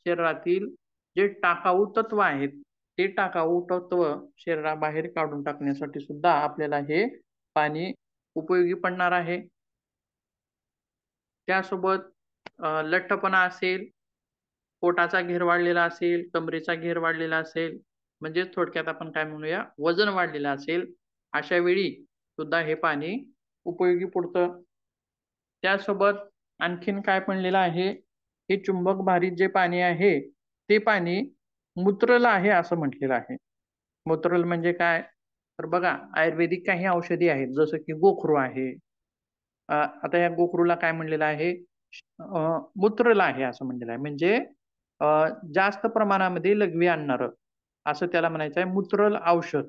[SPEAKER 1] शरीरातील जे टाकाऊ तत्व आहेत, ते टाकाऊ तत्व शरीराबाहेर काढून टाकण्यासाठी सुद्धा आपल्याला हे पाणी उपयोगी पडणार आहे. त्यासोबत लठ्ठपणा असेल, पोटाचा घेर वाढलेला असेल, कमरेचा घेर वाढलेला असेल, म्हणजे थोडक्यात आपण काय म्हणूया, वजन वाढलेलं असेल, अशा वेळी सुद्धा हे पाणी उपयोगी पडतं. त्यासोबत आणखीन काय म्हणलेलं आहे, हे चुंबक भारित जे पाणी आहे ते पाणी मूत्रल आहे असं म्हटलेलं आहे. मूत्रल म्हणजे काय, तर बघा आयुर्वेदिक काही औषधी आहेत जसं की गोखरू आहे. आता या गोखरूला काय म्हणलेलं आहे, मूत्रल आहे असं म्हणलेलं आहे. म्हणजे जास्त प्रमाणामध्ये लघवी आणणारं असं त्याला म्हणायचं आहे मूत्रल औषध.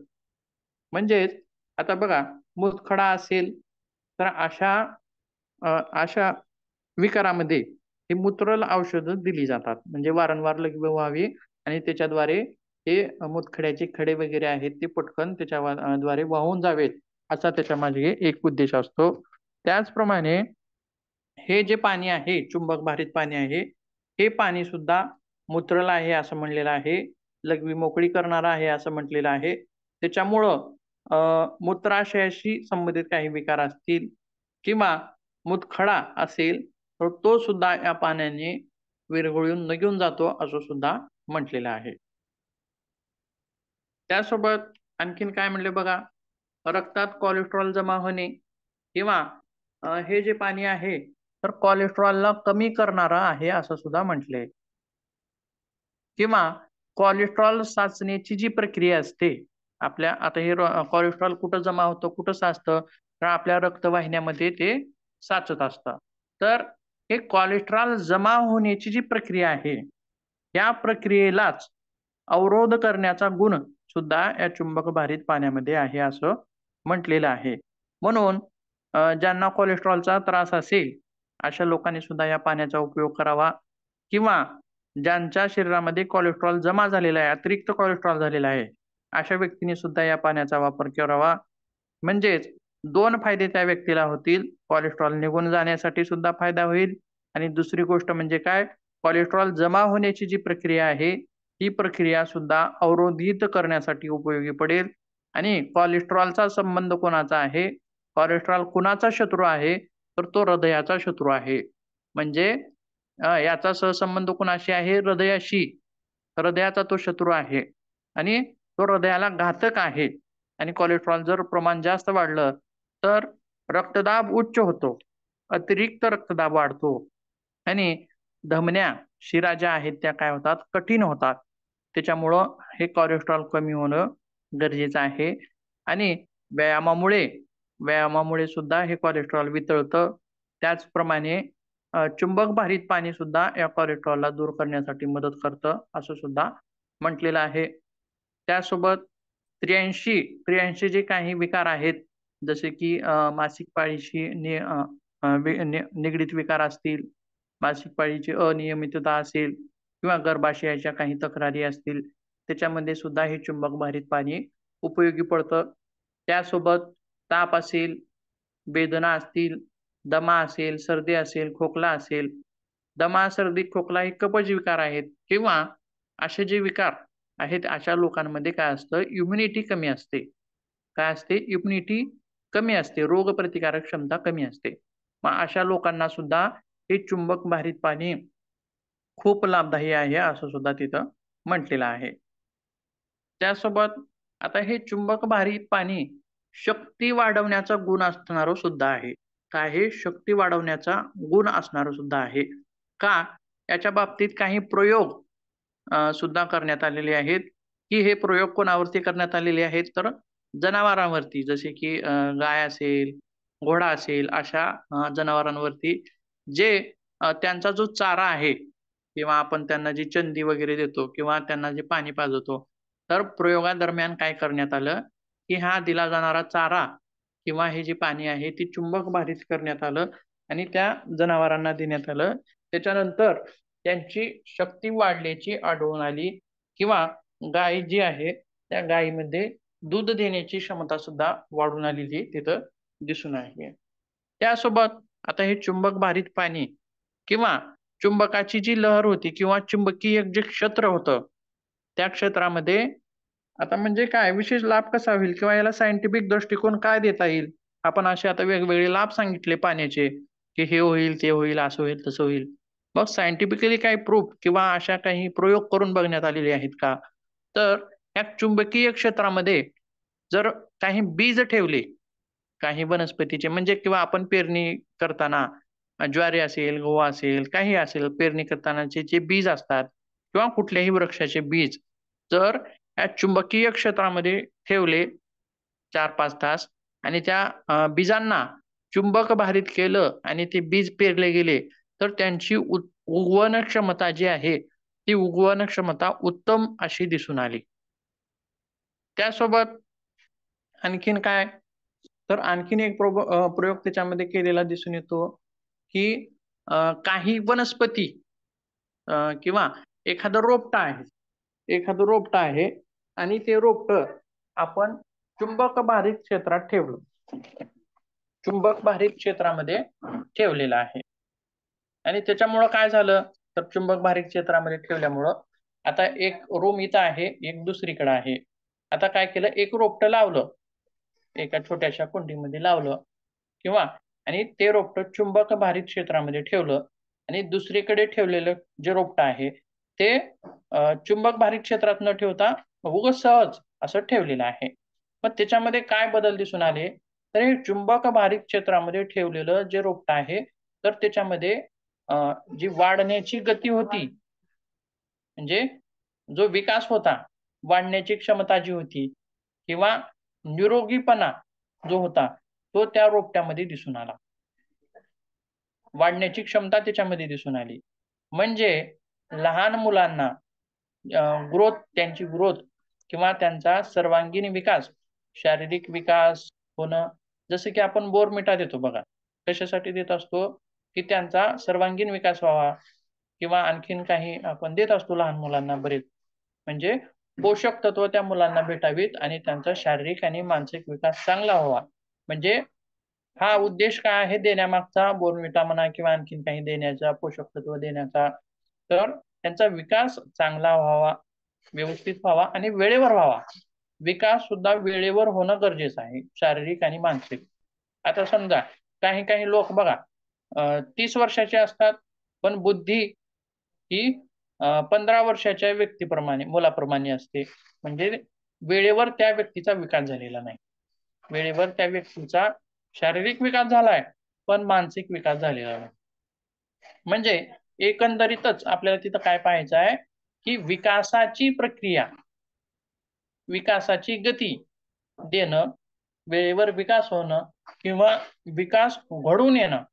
[SPEAKER 1] म्हणजेच आता बघा मूतखडा असेल तर अशा विकारामध्ये ही मूत्रल औषधं दिली जातात. म्हणजे वारंवार लघवी व्हावी आणि त्याच्याद्वारे हे मूतखड्याचे खडे वगैरे आहेत ते पटकन त्याच्या द्वारे वाहून जावेत असा त्याच्या मागे एक उद्देश असतो. त्याचप्रमाणे हे जे पाणी आहे चुंबक भारित पाणी आहे, हे पाणी सुद्धा मूत्रल आहे असं म्हणलेलं आहे. लघवी मोकळी करणारं आहे असं म्हटलेलं आहे. त्याच्यामुळं मूत्राशयाशी संबंधित काही विकार असतील किंवा मूतखडा असेल तर तो सुद्धा या पाण्याने विरघळून निघून जातो असं सुद्धा म्हटलेलं आहे. त्यासोबत आणखीन काय म्हणले बघा, रक्तात कोलेस्ट्रॉल जमा होणे किंवा हे जे पाणी आहे तर कोलेस्ट्रॉलला कमी करणारं आहे असं सुद्धा म्हटले. किंवा कोलेस्ट्रॉल साचण्याची जी प्रक्रिया असते आपल्या, आता हे कोलेस्ट्रॉल कुठं जमा होतं, कुठं साचतं, तर आपल्या रक्तवाहिन्यामध्ये ते साचत असतं. तर हे कोलेस्ट्रॉल जमा होण्याची जी प्रक्रिया आहे या प्रक्रियेलाच अवरोध करण्याचा गुण सुद्धा या चुंबक भारित पाण्यामध्ये आहे असं म्हटलेलं आहे. म्हणून ज्यांना कोलेस्ट्रॉलचा त्रास असेल अशा लोकांनी सुद्धा या पाण्याचा उपयोग करावा किंवा ज्यांच्या शरीरामध्ये कोलेस्ट्रॉल जमा झालेला आहे, अतिरिक्त कोलेस्ट्रॉल झालेला आहे, अशा व्यक्तींनी सुद्धा या पाण्याचा वापर करावा. म्हणजेच 2 फायदे त्या व्यक्तीला होतील. कोलेस्ट्रॉल निघून जाण्यासाठी सुद्धा फायदा होईल आणि दुसरी गोष्ट म्हणजे काय, कोलेस्ट्रॉल जमा होण्याची जी प्रक्रिया आहे, ही प्रक्रिया सुद्धा अवरोधित करण्यासाठी उपयोगी पडेल. आणि कोलेस्ट्रॉलचा संबंध कोणाचा आहे? कोलेस्ट्रॉल कुणाचा शत्रू आहे? तर तो हृदयाचा शत्रू आहे. म्हणजे याचा सहसंबंध कुणाशी आहे? हृदयाशी. हृदयाचा तो शत्रू आहे आणि तो हृदयाला घातक आहे. आणि कोलेस्ट्रॉल जर प्रमाण जास्त वाढलं तर रक्तदाब उच्च होतो, अतिरिक्त रक्तदाब वाढतो आणि धमन्या, शिरा ज्या आहेत त्या काय होतात, कठीण होतात. त्याच्यामुळं हे कोलेस्ट्रॉल कमी होणं गरजेचं आहे. आणि व्यायामामुळे व्यायामामुळे सुद्धा हे कोलेस्ट्रॉल वितळतं. त्याचप्रमाणे चुंबक भारित पाणी सुद्धा या कोलेस्ट्रॉलला दूर करण्यासाठी मदत करतं असं सुद्धा म्हटलेलं आहे. त्यासोबत स्त्रियांशी जे काही विकार आहेत जसे की मासिक पाळीशी निगडीत विकार असतील, मासिक पाळीची अनियमितता असेल किंवा गर्भाशयाच्या काही तक्रारी असतील, त्याच्यामध्ये सुद्धा हे चुंबक भारित पाणी उपयोगी पडतं. त्यासोबत ताप असेल, वेदना असतील, दमा असेल, सर्दी असेल, खोकला असेल, दमा, सर्दी, खोकला हे कफज विकार आहेत किंवा असे जे विकार आहेत अशा लोकांमध्ये काय असतं, इम्युनिटी कमी असते. काय असते? इम्युनिटी कमी असते, रोगप्रतिकारक क्षमता कमी असते. मग अशा लोकांना सुद्धा हे चुंबक भारित पाणी खूप लाभदायी आहे असं सुद्धा तिथं म्हटलेलं आहे. त्यासोबत आता हे चुंबक भारित पाणी शक्ती वाढवण्याचा गुण असणारं सुद्धा आहे. काय, हे शक्ती वाढवण्याचा गुण असणारं सुद्धा आहे. का? याच्या बाबतीत काही प्रयोग सुद्धा करण्यात आलेले आहेत, की हे प्रयोग कोणावरती करण्यात आलेले आहेत तर जनावरांवरती, जसे की गाय असेल, घोडा असेल, अशा जनावरांवरती जे त्यांचा जो चारा आहे किंवा आपण त्यांना जी चंदी वगैरे देतो किंवा त्यांना जे पाणी पाजवतो, तर प्रयोगादरम्यान काय करण्यात आलं, की हा दिला जाणारा चारा किंवा हे जे पाणी आहे ते चुंबक भारित करण्यात आलं आणि त्या जनावरांना देण्यात आलं. त्याच्यानंतर त्यांची शक्ती वाढल्याची आढळून आली किंवा गाय जी आहे त्या गायीमध्ये दूध देण्याची क्षमता सुद्धा वाढून आलेली तिथं दिसून आली. त्यासोबत आता हे चुंबक भारित पाणी किंवा चुंबकाची जी लहर होती किंवा चुंबकीय जे क्षेत्र होतं त्या क्षेत्रामध्ये आता म्हणजे काय विशेष लाभ कसा होईल किंवा याला सायंटिफिक दृष्टिकोन काय देता येईल. आपण असे आता वेगवेगळे लाभ सांगितले पाण्याचे, की हे होईल, ते होईल, असं होईल, तसं होईल. मग सायंटिफिकली काही प्रूफ किंवा अशा काही प्रयोग करून बघण्यात आलेले आहेत का? तर या चुंबकीय क्षेत्रामध्ये जर काही बीज ठेवले, काही वनस्पतीचे म्हणजे किंवा आपण पेरणी करताना ज्वारी असेल, गहू असेल, काही असेल, पेरणी करतानाचे जे बीज असतात किंवा कुठल्याही वृक्षाचे बीज जर या चुंबकीय क्षेत्रामध्ये ठेवले 4-5 तास आणि त्या बीजांना चुंबक भारित केलं आणि ते बीज पेरले गेले, तर त्यांची उगवण क्षमता जी आहे, ती उगवण क्षमता उत्तम अशी दिसून आली. त्यासोबत आणखीन काय? तर आणखीन एक प्रयोग त्याच्यामध्ये केलेला दिसून येतो, की काही वनस्पती किंवा एखादं रोपटं आहे आणि ते रोपटं आपण चुंबक भारित क्षेत्रात ठेवलं. चुंबक भारित क्षेत्रामध्ये ठेवलेलं आहे. आणि त्याच्यामुळं काय झालं, तर चुंबक भारित क्षेत्रामध्ये ठेवल्यामुळं आता एक रूम इथं आहे, एक दुसरीकडे आहे. आता काय केलं, एक रोपटं लावलं, एका छोट्याशा कुंडीमध्ये लावलं किंवा आणि ते रोपटं चुंबक भारित क्षेत्रामध्ये ठेवलं आणि दुसरीकडे ठेवलेलं जे रोपटं आहे ते चुंबक भारित क्षेत्रात न ठेवता उगाच सहज असं ठेवलेलं आहे. मग त्याच्यामध्ये काय बदल दिसून आले, तर हे चुंबक भारित क्षेत्रामध्ये ठेवलेलं जे रोपटं आहे, तर त्याच्यामध्ये जी वाढण्याची गती होती, म्हणजे जो विकास होता, वाढण्याची क्षमता जी होती किंवा निरोगीपणा जो होता, तो त्या रोपट्यामध्ये दिसून आला. वाढण्याची क्षमता त्याच्यामध्ये दिसून आली. म्हणजे लहान मुलांना त्यांची ग्रोथ किंवा त्यांचा सर्वांगीण विकास, शारीरिक विकास होणं, जसं की आपण बोर्नव्हिटा देतो बघा. कशासाठी देत असतो, की त्यांचा सर्वांगीण विकास व्हावा किंवा आणखीन काही आपण देत असतो लहान मुलांना बरेच. म्हणजे पोषक तत्व त्या मुलांना भेटावीत आणि त्यांचा शारीरिक आणि मानसिक विकास चांगला व्हावा. म्हणजे हा उद्देश काय आहे देण्यामागचा, बोर्नव्हिटा म्हणा किंवा आणखीन काही देण्याचा, पोषक तत्व देण्याचा. तर त्यांचा विकास चांगला व्हावा, व्यवस्थित व्हावा आणि वेळेवर व्हावा. विकास सुद्धा वेळेवर होणं गरजेचं आहे, शारीरिक आणि मानसिक. आता समजा काही काही लोक बघा 30 वर्षाचे असतात, पण बुद्धी ही 15 वर्षाच्या मुलाप्रमाणे असते. म्हणजे वेळेवर त्या व्यक्तीचा विकास झालेला नाही. वेळेवर त्या व्यक्तीचा शारीरिक विकास झालाय, पण मानसिक विकास झालेला नाही. म्हणजे एकंदरीतच आपल्याला तिथं काय पाहायचं आहे, की विकासाची प्रक्रिया, विकासाची गती देणं, वेळेवर विकास होणं किंवा विकास घडून येणं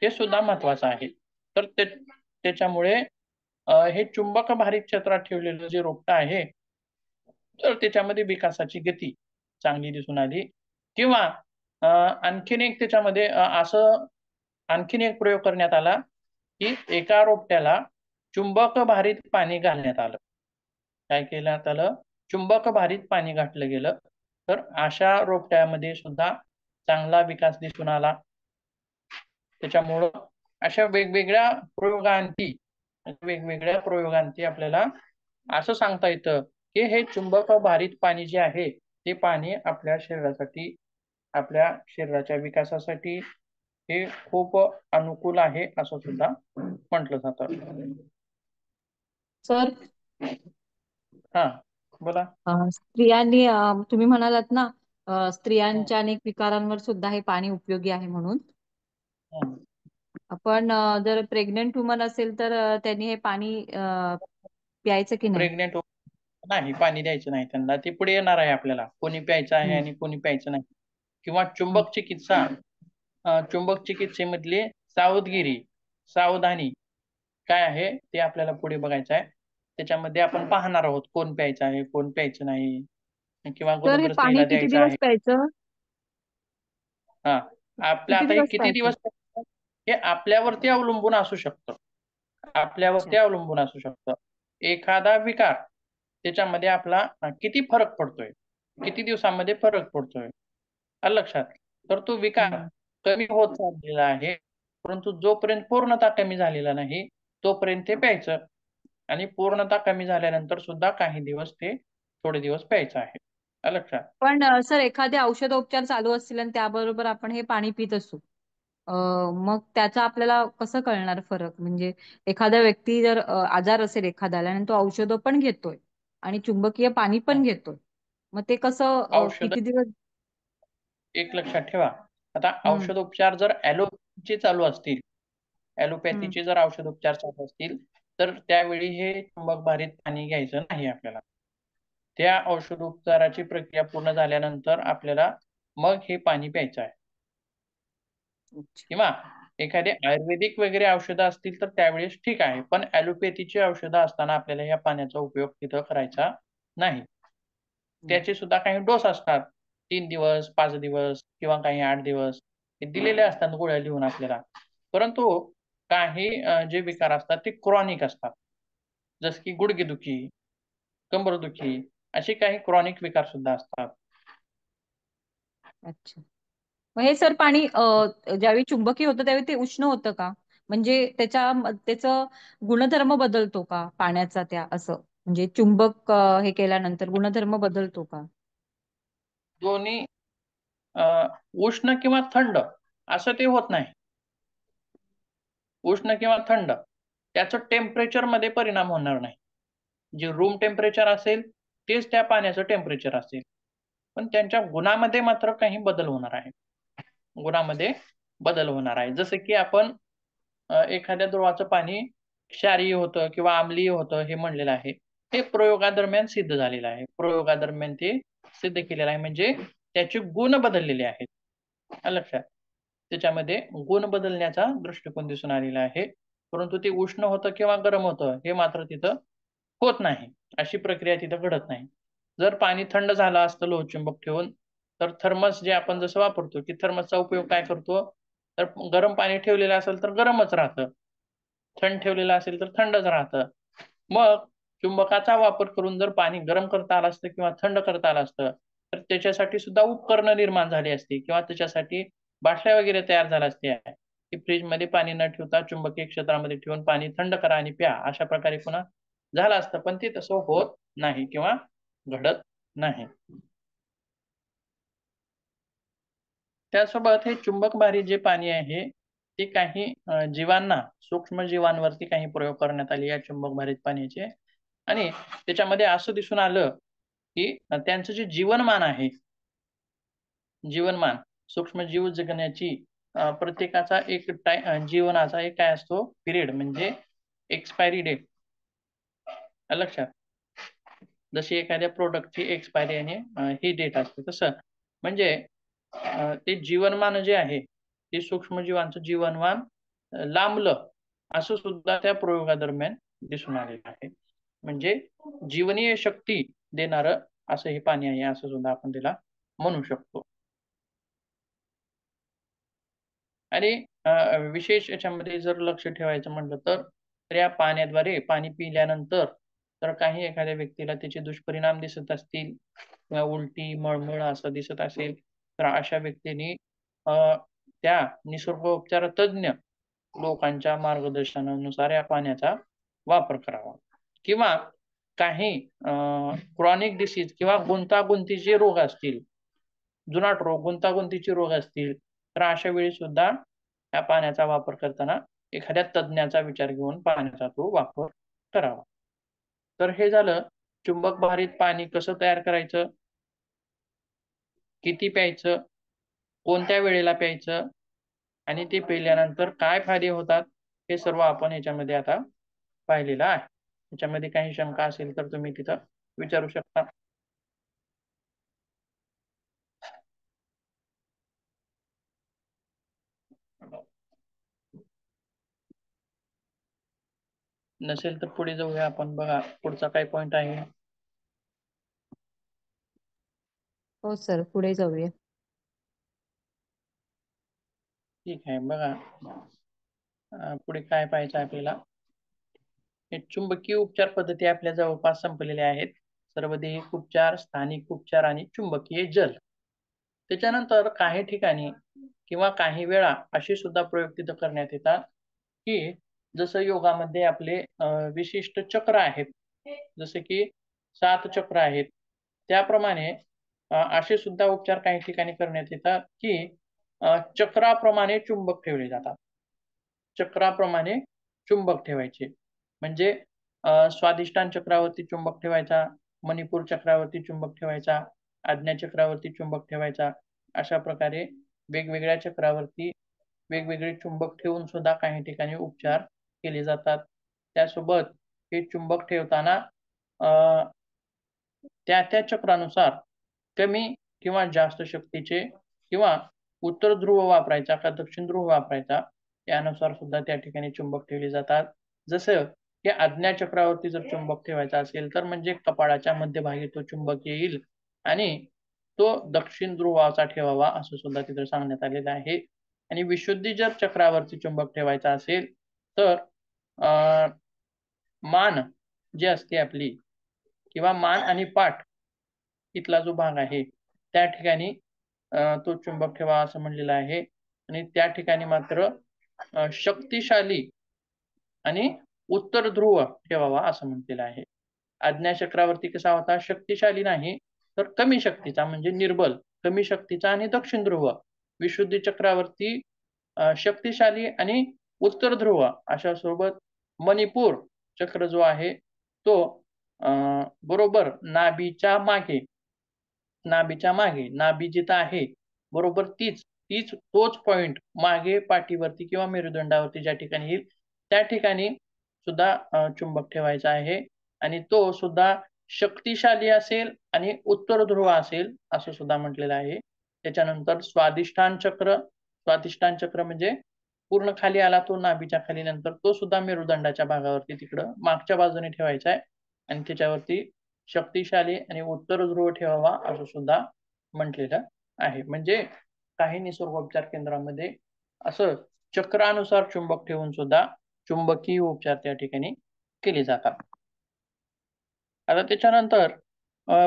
[SPEAKER 1] हे सुद्धा महत्वाचं आहे. तर त्याच्यामुळे हे चुंबक भारित क्षेत्रात ठेवलेलं जे रोपटं आहे, तर त्याच्यामध्ये विकासाची गती चांगली दिसून आली. किंवा आणखीन एक त्याच्यामध्ये असं आणखीन एक प्रयोग करण्यात आला, की एका रोपट्याला चुंबक भारित पाणी घालण्यात आलं. काय केलं आलं, चुंबक भारित पाणी घातलं गेलं. तर अशा रोपट्यामध्ये सुद्धा चांगला विकास दिसून आला. त्याच्यामुळं अशा वेगवेगळ्या प्रयोगांती आपल्याला असं सांगता येतं, की हे चुंबक भारित पाणी जे आहे, ते पाणी आपल्या शरीरासाठी, आपल्या शरीराच्या विकासासाठी हे खूप अनुकूल आहे असं सुद्धा म्हटलं जातं.
[SPEAKER 2] सर
[SPEAKER 1] हा बोला.
[SPEAKER 2] स्त्रियांनी तुम्ही म्हणालात ना स्त्रियांच्या अनेक विकारांवर सुद्धा हे पाणी उपयोगी आहे म्हणून. आपण जर प्रेग्नेंट वुमन असेल तर त्यांनी हे पाणी प्यायचं की नाही?
[SPEAKER 1] प्रेग्नेंट नाही, पाणी द्यायचं नाही त्यांना. ते पुढे येणार आहे आपल्याला, कोणी प्यायचं आहे आणि कोणी प्यायचं नाही. किंवा चुंबक चिकित्सेमधली सावधानी काय आहे ते आपल्याला पुढे बघायचं आहे. त्याच्यामध्ये आपण पाहणार आहोत कोण प्यायचं आहे, कोण प्यायचं नाही किंवा
[SPEAKER 2] तर हे
[SPEAKER 1] गरोदर
[SPEAKER 2] पाणी
[SPEAKER 1] स्त्रीला
[SPEAKER 2] किती
[SPEAKER 1] द्यायचं
[SPEAKER 2] दिवस
[SPEAKER 1] आहे.
[SPEAKER 2] प्यायचं?
[SPEAKER 1] हा आपल्या
[SPEAKER 2] किती
[SPEAKER 1] आता हे
[SPEAKER 2] दिवस
[SPEAKER 1] किती
[SPEAKER 2] प्यायचं?
[SPEAKER 1] दिवस हे आपल्यावरती अवलंबून असू शकतं.
[SPEAKER 2] अच्छा.
[SPEAKER 1] आपल्यावरती अवलंबून असू शकतं. एखादा विकार त्याच्यामध्ये आपला किती फरक पडतोय, किती दिवसांमध्ये फरक पडतोय, आलं लक्षात. तर तो विकार कमी होत चाललेला आहे, परंतु जोपर्यंत पूर्णतः कमी झालेला नाही तोपर्यंत ते प्यायचं आणि पूर्णतः कमी झाल्यानंतर सुद्धा काही दिवस ते थोडे दिवस प्यायचं आहे, आलं लक्षात.
[SPEAKER 2] पण सर एखादे औषधोपचार चालू असतील आणि त्याबरोबर आपण हे पाणी पित असू मग त्याचा आपल्याला कसं कळणार फरक? म्हणजे एखादा व्यक्ती जर आजार असेल एखाद्याला आणि तो औषध पण घेतोय आणि चुंबकीय पाणी पण घेतोय, मग ते कसं
[SPEAKER 1] औषध
[SPEAKER 2] किती दिवस?
[SPEAKER 1] एक लक्षात ठेवा, आता
[SPEAKER 2] हम्म.
[SPEAKER 1] औषधोपचार जर ॲलोपॅथीचे चालू असतील ॲलोपॅथीचे जर औषधोपचार चालू असतील तर त्यावेळी हे चुंबक भारित पाणी घ्यायचं नाही आपल्याला. त्या औषधोपचाराची प्रक्रिया पूर्ण झाल्यानंतर आपल्याला मग हे पाणी प्यायचं आहे. किंवा एखादी आयुर्वेदिक वगैरे औषधं असतील तर त्यावेळेस ठीक आहे, पण ॲलोपॅथीची औषधं असताना आपल्याला या पाण्याचा उपयोग तिथं करायचा नाही. त्याचे सुद्धा काही डोस असतात, 3 दिवस, 5 दिवस किंवा काही 8 दिवस हे दिलेले असतात गोळ्या लिहून आपल्याला. परंतु काही जे विकार असतात ते क्रॉनिक असतात. जसं की गुडघेदुखी, कंबरदुखी असे काही क्रॉनिक विकार सुद्धा असतात.
[SPEAKER 2] अच्छा. मग हे सर पाणी ज्यावेळी चुंबकीय होतं त्यावेळी ते उष्ण होतं का? म्हणजे त्याचं गुणधर्म बदलतो का पाण्याचा त्या असं? म्हणजे चुंबक हे केल्यानंतर गुणधर्म बदलतो का?
[SPEAKER 1] दोन्ही उष्ण किंवा थंड असं ते होत नाही. उष्ण किंवा थंड त्याचं टेम्परेचर मध्ये परिणाम होणार नाही. जे रूम टेम्परेचर असेल तेच त्या पाण्याचं टेम्परेचर असेल, पण त्यांच्या गुणामध्ये मात्र काही बदल होणार आहे. गुणामध्ये बदल होणार आहे. जसं की आपण एखाद्या द्रवाचं पाणी क्षारीय होतं किंवा आम्लीय होतं हे म्हणलेलं आहे. हे प्रयोगादरम्यान सिद्ध झालेलं आहे. प्रयोगादरम्यान ते सिद्ध केलेलं आहे, म्हणजे त्याचे गुण बदललेले आहेत. आलं लक्षात? त्याच्यामध्ये गुण बदलण्याचा दृष्टिकोन दिसून आलेला आहे. परंतु ते उष्ण होतं किंवा गरम होतं हे मात्र तिथं होत नाही. अशी प्रक्रिया तिथं घडत नाही. जर पाणी थंड झालं असतं लोहचुंबक ठेवून तर थर्मस जे आपण जसं वापरतो की थर्मसचा उपयोग काय करतो, तर गरम पाणी ठेवलेलं असेल तर गरमच राहतं, थंड ठेवलेलं असेल तर थंडच राहतं. मग चुंबकाचा वापर करून जर पाणी गरम करता आलं असतं किंवा थंड करता आलं असतं तर त्याच्यासाठी सुद्धा उपकरणं निर्माण झाली असती किंवा त्याच्यासाठी बाटल्या वगैरे तयार झाल्या असत्या की फ्रीजमध्ये पाणी न ठेवता चुंबकीय क्षेत्रामध्ये ठेवून पाणी थंड करा आणि प्या, अशा प्रकारे पुन्हा झालं असतं, पण ते तसं होत नाही किंवा घडत नाही. त्यासोबत हे चुंबक भारित जे पाणी आहे ते काही जीवांना, सूक्ष्म जीवांवरती काही प्रयोग करण्यात आले या चुंबक भारित पाण्याचे, आणि त्याच्यामध्ये असं दिसून आलं की त्यांचं जे जीवनमान आहे, जीवनमान सूक्ष्म जीव जगण्याची प्रत्येकाचा एक जीवनाचा एक काय असतो पिरियड, म्हणजे एक्सपायरी डेट. लक्षात? जशी एखाद्या प्रोडक्टची एक्सपायरी आणि ही डेट असते तसं, म्हणजे ते जीवनमान जे आहे ते सूक्ष्मजीवांचं जीवनमान लांबलं असं सुद्धा त्या प्रयोगादरम्यान दिसून आलेलं आहे. म्हणजे जीवनीय शक्ती देणारं असं हे पाणी आहे असं सुद्धा आपण त्याला म्हणू शकतो. आणि विशेष याच्यामध्ये जर लक्ष ठेवायचं म्हटलं तर या पाण्याद्वारे पाणी पिल्यानंतर तर काही एखाद्या व्यक्तीला त्याचे दुष्परिणाम दिसत असतील किंवा उलटी, मळमळ असं दिसत असेल तर अशा व्यक्तींनी अ, त्या निसर्गोपचार तज्ञ लोकांच्या मार्गदर्शनानुसार या पाण्याचा वापर करावा. किंवा काही क्रॉनिक डिसीज किंवा गुंतागुंतीचे रोग असतील, जुनाट रोग, गुंतागुंतीचे रोग असतील तर अशा वेळी सुद्धा या पाण्याचा वापर करताना एखाद्या तज्ञाचा विचार घेऊन पाण्याचा तो वापर करावा. तर हे झालं चुंबक भारित पाणी कसं तयार करायचं, किती प्यायचं, कोणत्या वेळेला प्यायचं आणि ते पिल्यानंतर काय फायदे होतात हे सर्व आपण याच्यामध्ये आता पाहिलेलं आहे. याच्यामध्ये काही शंका असेल तर तुम्ही तिथं विचारू शकता. नसेल तर पुढे जाऊया आपण. बघा पुढचा काय पॉइंट आहे.
[SPEAKER 2] हो सर, पुढे जाऊया.
[SPEAKER 1] ठीक आहे. बघा पुढे काय पाहायचं आपल्याला. हे चुंबकीय उपचार पद्धती आपल्या जवळपास संपलेल्या आहेत. सर्वदेहिक उपचार, स्थानिक उपचार आणि चुंबकीय जल. त्याच्यानंतर काही ठिकाणी किंवा काही वेळा असे सुद्धा प्रयोग तिथं करण्यात येतात की जसं योगामध्ये आपले विशिष्ट चक्र आहेत, जसे की 7 चक्र आहेत, त्याप्रमाणे असे सुद्धा उपचार काही ठिकाणी करण्यात येतात की चक्राप्रमाणे चुंबक ठेवले जातात. चक्राप्रमाणे चुंबक ठेवायचे, म्हणजे स्वादिष्टान चक्रावरती चुंबक ठेवायचा, मणिपूर चक्रावरती चुंबक ठेवायचा, आज्ञा चक्रावरती चुंबक ठेवायचा. अशा प्रकारे वेगवेगळ्या चक्रावरती वेगवेगळे चुंबक ठेवून सुद्धा काही ठिकाणी उपचार केले जातात. त्यासोबत हे चुंबक ठेवताना त्या चक्रानुसार कमी किंवा जास्त शक्तीचे किंवा उत्तर ध्रुव वापरायचा का दक्षिण ध्रुव वापरायचा यानुसार सुद्धा त्या ठिकाणी चुंबक ठेवले जातात. जसं की आज्ञा चक्रावरती जर चुंबक ठेवायचा असेल तर म्हणजे कपाळाच्या मध्यभागी तो चुंबक येईल आणि तो दक्षिण ध्रुवाचा ठेवावा असं सुद्धा तिथे सांगण्यात आलेलं आहे. आणि विशुद्धी जर चक्रावरती चुंबक ठेवायचा असेल तर मान जी असते आपली किंवा मान आणि पाठ इथला जो भाग आहे त्या ठिकाणी तो चुंबक ठेवा असं म्हणलेलं आहे. आणि त्या ठिकाणी मात्र शक्तिशाली आणि उत्तर ध्रुव ठेवावा असं म्हटलेलं आहे. आज्ञा चक्रावरती कसा होता, शक्तिशाली नाही तर कमी शक्तीचा म्हणजे निर्बल, कमी शक्तीचा आणि दक्षिण ध्रुव. विशुद्धी चक्रावरती शक्तिशाली आणि उत्तर ध्रुव अशा सोबत मणिपूर चक्र जो आहे तो बरोबर नाभीच्या मागे नाभी जिथं आहे बरोबर तोच पॉइंट मागे पाठीवरती किंवा मेरुदंडावरती ज्या ठिकाणी येईल त्या ठिकाणी सुद्धा चुंबक ठेवायचा आहे. आणि तो सुद्धा शक्तिशाली असेल आणि उत्तर ध्रुव असेल असं सुद्धा म्हटलेलं आहे. त्याच्यानंतर स्वादिष्ठान चक्र म्हणजे पूर्ण खाली आला तो नाभीच्या खाली, नंतर तो सुद्धा मेरुदंडाच्या भागावरती तिकडं मागच्या बाजूने ठेवायचा आहे आणि त्याच्यावरती शक्तिशाली आणि उत्तर ध्रुव ठेवावा असं सुद्धा म्हटलेलं आहे. म्हणजे काही निसर्गोपचार केंद्रामध्ये असं चक्रानुसार चुंबक ठेवून सुद्धा चुंबकीय उपचार त्या ठिकाणी केले जातात. आता त्याच्यानंतर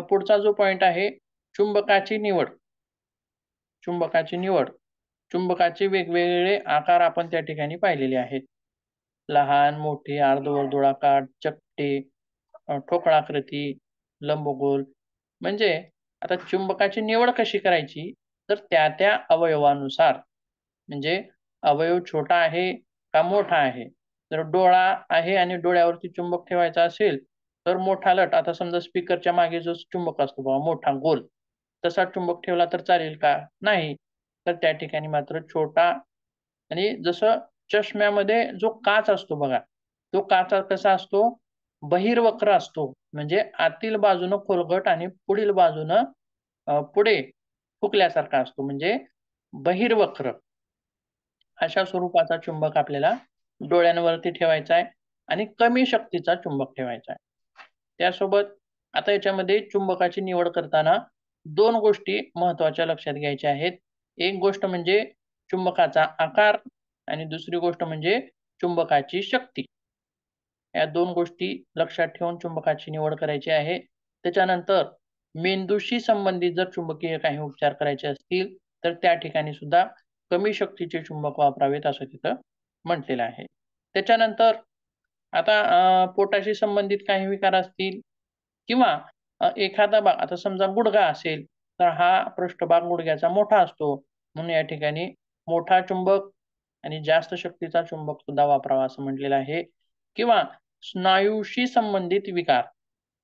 [SPEAKER 1] पुढचा जो पॉइंट आहे चुंबकाची निवड. चुंबकाचे वेगवेगळे आकार आपण त्या ठिकाणी पाहिलेले आहेत. लहान, मोठे, अर्धवर्तुळाकार, चपटे, ठोकळाकृती, लंबगोल. म्हणजे आता चुंबकाची निवड कशी करायची तर त्या अवयवानुसार, म्हणजे अवयव छोटा आहे का मोठा आहे. जर डोळा आहे आणि डोळ्यावरती चुंबक ठेवायचा असेल तर मोठा लट, आता समजा स्पीकरच्या मागे जो चुंबक असतो बाबा मोठा गोल, तसा चुंबक ठेवला तर चालेल का, नाही. तर त्या ठिकाणी मात्र छोटा. आणि जसं चष्म्यामध्ये जो काच असतो बघा, तो काच कसा असतो, बहिर्वक्र असतो, म्हणजे आतील बाजूनं खोलगट आणि पुढील बाजूनं पुढे फुकल्यासारखा असतो, म्हणजे बहिर्वक्र. अशा स्वरूपाचा चुंबक आपल्याला डोळ्यांवरती ठेवायचा आहे आणि कमी शक्तीचा चुंबक ठेवायचा आहे. त्यासोबत आता याच्यामध्ये चुंबकाची निवड करताना दोन गोष्टी महत्वाच्या लक्षात घ्यायच्या आहेत. एक गोष्ट म्हणजे चुंबकाचा आकार आणि दुसरी गोष्ट म्हणजे चुंबकाची शक्ती. या दोन गोष्टी लक्षात ठेवून चुंबकाची निवड करायची आहे. त्याच्यानंतर मेंदूशी संबंधित जर चुंबकीय काही उपचार करायचे असतील तर त्या ठिकाणी सुद्धा कमी शक्तीचे चुंबक वापरावेत असं तिथं म्हटलेलं आहे. त्याच्यानंतर आता पोटाशी संबंधित काही विकार असतील किंवा एखादा भाग, आता समजा गुडघा असेल तर हा पृष्ठभाग गुडघ्याचा मोठा असतो, म्हणून या ठिकाणी मोठा चुंबक आणि जास्त शक्तीचा चुंबक सुद्धा वापरावा असं म्हटलेलं आहे. किंवा स्नायूशी संबंधित विकार,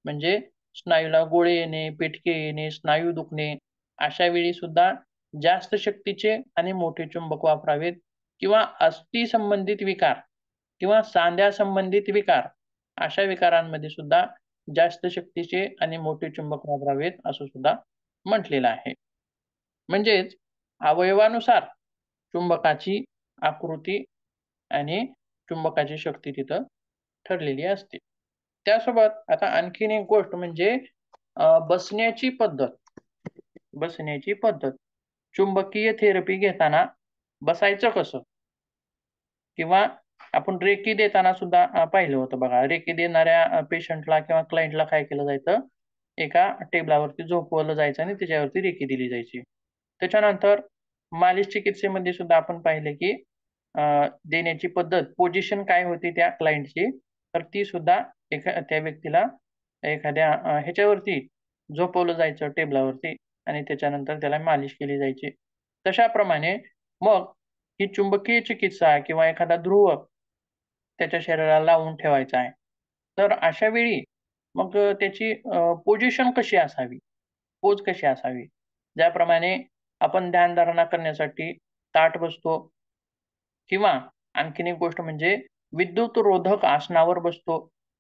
[SPEAKER 1] म्हणजे स्नायूला गोळे येणे, पेटके येणे, स्नायू दुखणे, अशा वेळी सुद्धा जास्त शक्तीचे आणि मोठे चुंबक वापरावेत. किंवा अस्थी संबंधित विकार किंवा सांध्या संबंधित विकार, अशा विकारांमध्ये सुद्धा जास्त शक्तीचे आणि मोठे चुंबक वापरावेत असं सुद्धा म्हटलेलं आहे. म्हणजेच अवयवानुसार चुंबकाची आकृती आणि चुंबकाची शक्ती तिथं ठरलेली असते. त्यासोबत आता आणखीन एक गोष्ट म्हणजे बसण्याची पद्धत. चुंबकीय थेरपी घेताना बसायचं कसं, किंवा आपण रेकी देताना सुद्धा पाहिलं होतं बघा. रेकी देणाऱ्या पेशंटला किंवा क्लायंटला काय केलं जायचं, एका टेबलावरती झोपवलं जायचं आणि त्याच्यावरती रेकी दिली जायची. त्याच्यानंतर मालिश चिकित्सेमध्ये सुद्धा आपण पाहिले की देण्याची पद्धत, पोझिशन काय होती त्या क्लायंटची, तर ती सुद्धा त्या व्यक्तीला एखाद्या ह्याच्यावरती झोपवलं जायचं टेबलावरती आणि त्याच्यानंतर त्याला मालिश केली जायची. तशाप्रमाणे मग ही चुंबकीय चिकित्सा किंवा एखादा ध्रुव त्याच्या शरीराला लावून ठेवायचा आहे, तर अशा वेळी मग त्याची पोझिशन कशी असावी, पोज कशी असावी. ज्याप्रमाणे आपण ध्यानधारणा करण्यासाठी ताठ बसतो, किंवा आणखीन एक गोष्ट म्हणजे विद्युत रोधक आसनावर बसतो,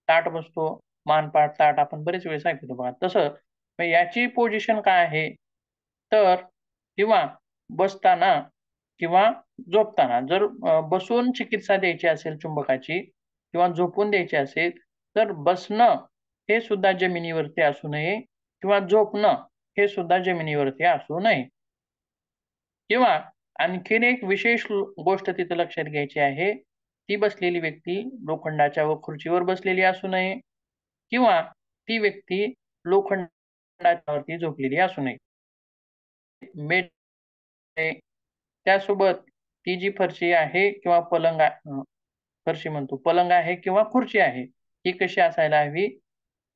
[SPEAKER 1] ताठ बसतो, मानपाठ ताठ आपण बरेच वेळेस ऐकतो बघा. तसं मग याची पोझिशन काय आहे? तर किंवा बसताना किंवा झोपताना जर बसून चिकित्सा द्यायची असेल चुंबकाची किंवा झोपून द्यायची असेल, तर बसणं हे सुद्धा जमिनीवरती असू नये किंवा झोपणं हे सुद्धा जमिनीवरती असू नये. किंवा आणखीन एक विशेष गोष्ट तिथं लक्षात घ्यायची आहे. ती बसलेली व्यक्ती लोखंडाच्या व खुर्चीवर बसलेली असू नये किंवा ती व्यक्ती लोखंडावरती झोपलेली असू नये. मेट त्यासोबत ती जी फरशी आहे किंवा फरशी म्हणतो, पलंग आहे किंवा खुर्ची आहे, ही कशी असायला हवी?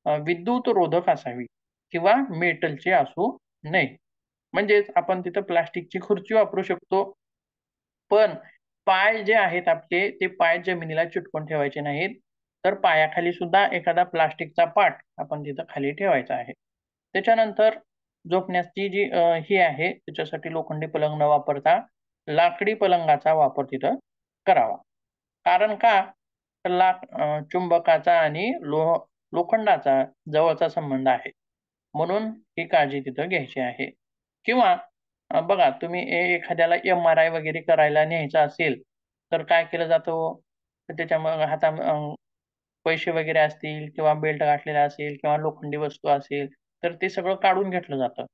[SPEAKER 1] विद्युत रोधक असावी किंवा मेटलची असू नये. म्हणजेच आपण तिथं प्लास्टिकची खुर्ची वापरू शकतो, पण पाय जे आहेत आपले, ते पाय जमिनीला चिटकून ठेवायचे नाहीत. तर पायाखाली सुद्धा एखादा प्लास्टिकचा पाट आपण तिथं खाली ठेवायचा आहे. त्याच्यानंतर झोपण्याची जी ही आहे, त्याच्यासाठी लोखंडी पलंग न वापरता लाकडी पलंगाचा वापर तिथं करावा. कारण का? तर चुंबकाचा आणि लोखंडाचा जवळचा संबंध आहे. म्हणून ही काळजी तिथं घ्यायची आहे. किंवा बघा तुम्ही एखाद्याला एम-आर-आय वगैरे करायला न्यायचं असेल, तर काय केलं जातं हो? तर त्याच्या मग पैसे वगैरे असतील किंवा बेल्ट घातलेला असेल किंवा लोखंडी वस्तू असेल, तर ते सगळं काढून घेतलं जातं.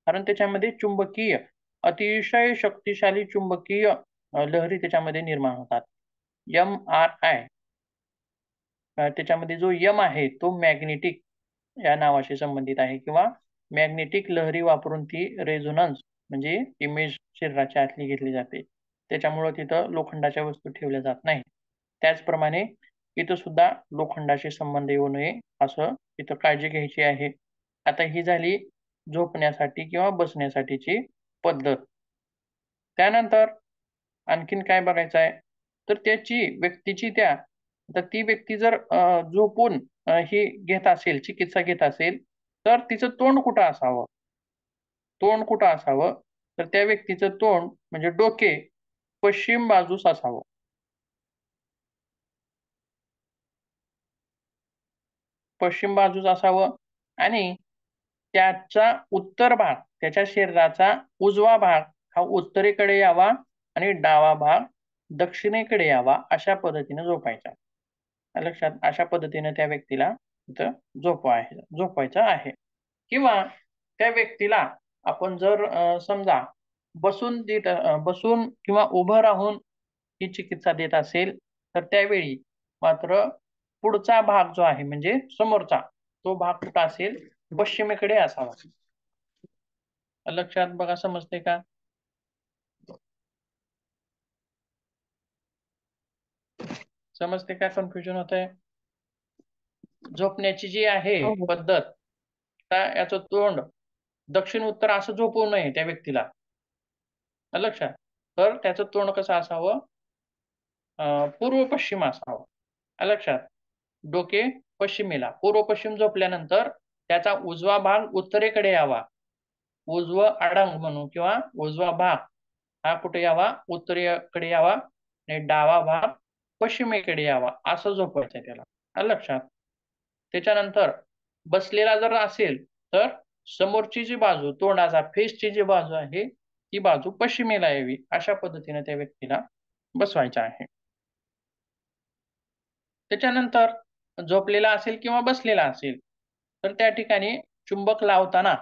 [SPEAKER 1] कारण त्याच्यामध्ये चुंबकीय, अतिशय शक्तिशाली चुंबकीय लहरी त्याच्यामध्ये निर्माण होतात. एम-आर-आय त्याच्यामध्ये जो यम आहे तो मॅग्नेटिक या नावाशी संबंधित आहे किंवा मॅग्नेटिक लहरी वापरून ती रेझोनन्स म्हणजे इमेज शरीराच्या आतली घेतली जाते. त्याच्यामुळं तिथं लोखंडाच्या वस्तू ठेवल्या जात नाहीत. त्याचप्रमाणे इथं सुद्धा लोखंडाशी संबंध येऊ नये असं इथं काळजी घ्यायची आहे. आता ही झाली झोपण्यासाठी किंवा बसण्यासाठीची पद्धत. त्यानंतर आणखीन काय बघायचं आहे? तर त्याची व्यक्तीची तर ती व्यक्ती जर झोपून ही घेत असेल, चिकित्सा घेत असेल, तर तिचं तोंड कुठं असावं? तोंड कुठं असावं? तर त्या व्यक्तीचं तोंड म्हणजे डोके पश्चिम बाजूस असावं. पश्चिम बाजूस असावं आणि त्याचा उत्तर भाग, त्याच्या शरीराचा उजवा भाग हा उत्तरेकडे यावा आणि डावा भाग दक्षिणेकडे यावा अशा पद्धतीने झोपायचा. लक्षात अशा पद्धतीने त्या व्यक्तीला तिथं झोपवायचं आहे. किंवा त्या व्यक्तीला आपण जर समजा बसून किंवा उभं राहून ही चिकित्सा देत असेल, तर त्यावेळी मात्र पुढचा भाग जो आहे म्हणजे समोरचा, तो भाग कुठं असेल? पश्चिमेकडे असावा. लक्षात बघा, समजते का? समजते का? कन्फ्युजन होतंय? झोपण्याची जी आहे
[SPEAKER 2] हो हो.
[SPEAKER 1] पद्धत, तर याचं तोंड दक्षिण उत्तर असं झोपवू नये त्या व्यक्तीला. लक्षात. तर त्याचं तोंड कसं असावं? पूर्व पश्चिम असावं. लक्षात. डोके पश्चिमेला, पूर्व पश्चिम झोपल्यानंतर त्याचा उजवा भाग उत्तरेकडे यावा. उजवं अडंग म्हणू किंवा उजवा भाग हा कुठे यावा? उत्तरेकडे यावा आणि डावा भाग पश्चिमेकडे यावा असं झोपवायचं त्याला. आलं लक्षात. त्याच्यानंतर बसलेला जर असेल, तर समोरची जी बाजू, तोंडाचा फेसची जी बाजू आहे, ती बाजू पश्चिमेला यावी अशा पद्धतीने त्या व्यक्तीला बसवायचं आहे. त्याच्यानंतर झोपलेला असेल किंवा बसलेला असेल, तर त्या ठिकाणी चुंबक लावताना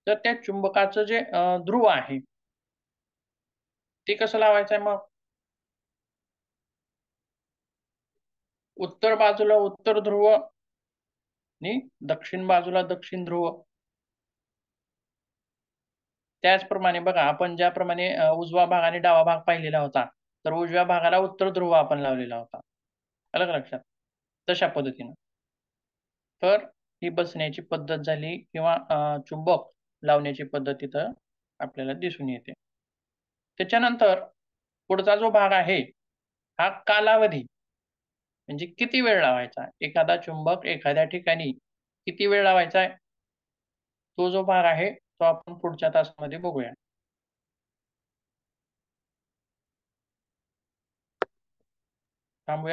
[SPEAKER 1] तर त्या चुंबकाचं जे ध्रुव आहे, ते कसं लावायचं आहे मग? उत्तर बाजूला उत्तर ध्रुव आणि दक्षिण बाजूला दक्षिण ध्रुव. त्याचप्रमाणे बघा, आपण ज्याप्रमाणे उजवा भाग आणि डावा भाग पाहिलेला होता, तर उजव्या भागाला उत्तर ध्रुव आपण लावलेला होता. आलं का लक्षात? तशा पद्धतीनं. तर ही बसण्याची पद्धत झाली किंवा चुंबक लावण्याची पद्धत इथं आपल्याला दिसून येते. त्याच्यानंतर पुढचा जो भाग आहे, हा कालावधी म्हणजे किती वेळ लावायचा? एखादा चुंबक एखाद्या ठिकाणी किती वेळ लावायचा आहे? तो जो भाग आहे, तो आपण पुढच्या तासामध्ये बघूया. थांबूया.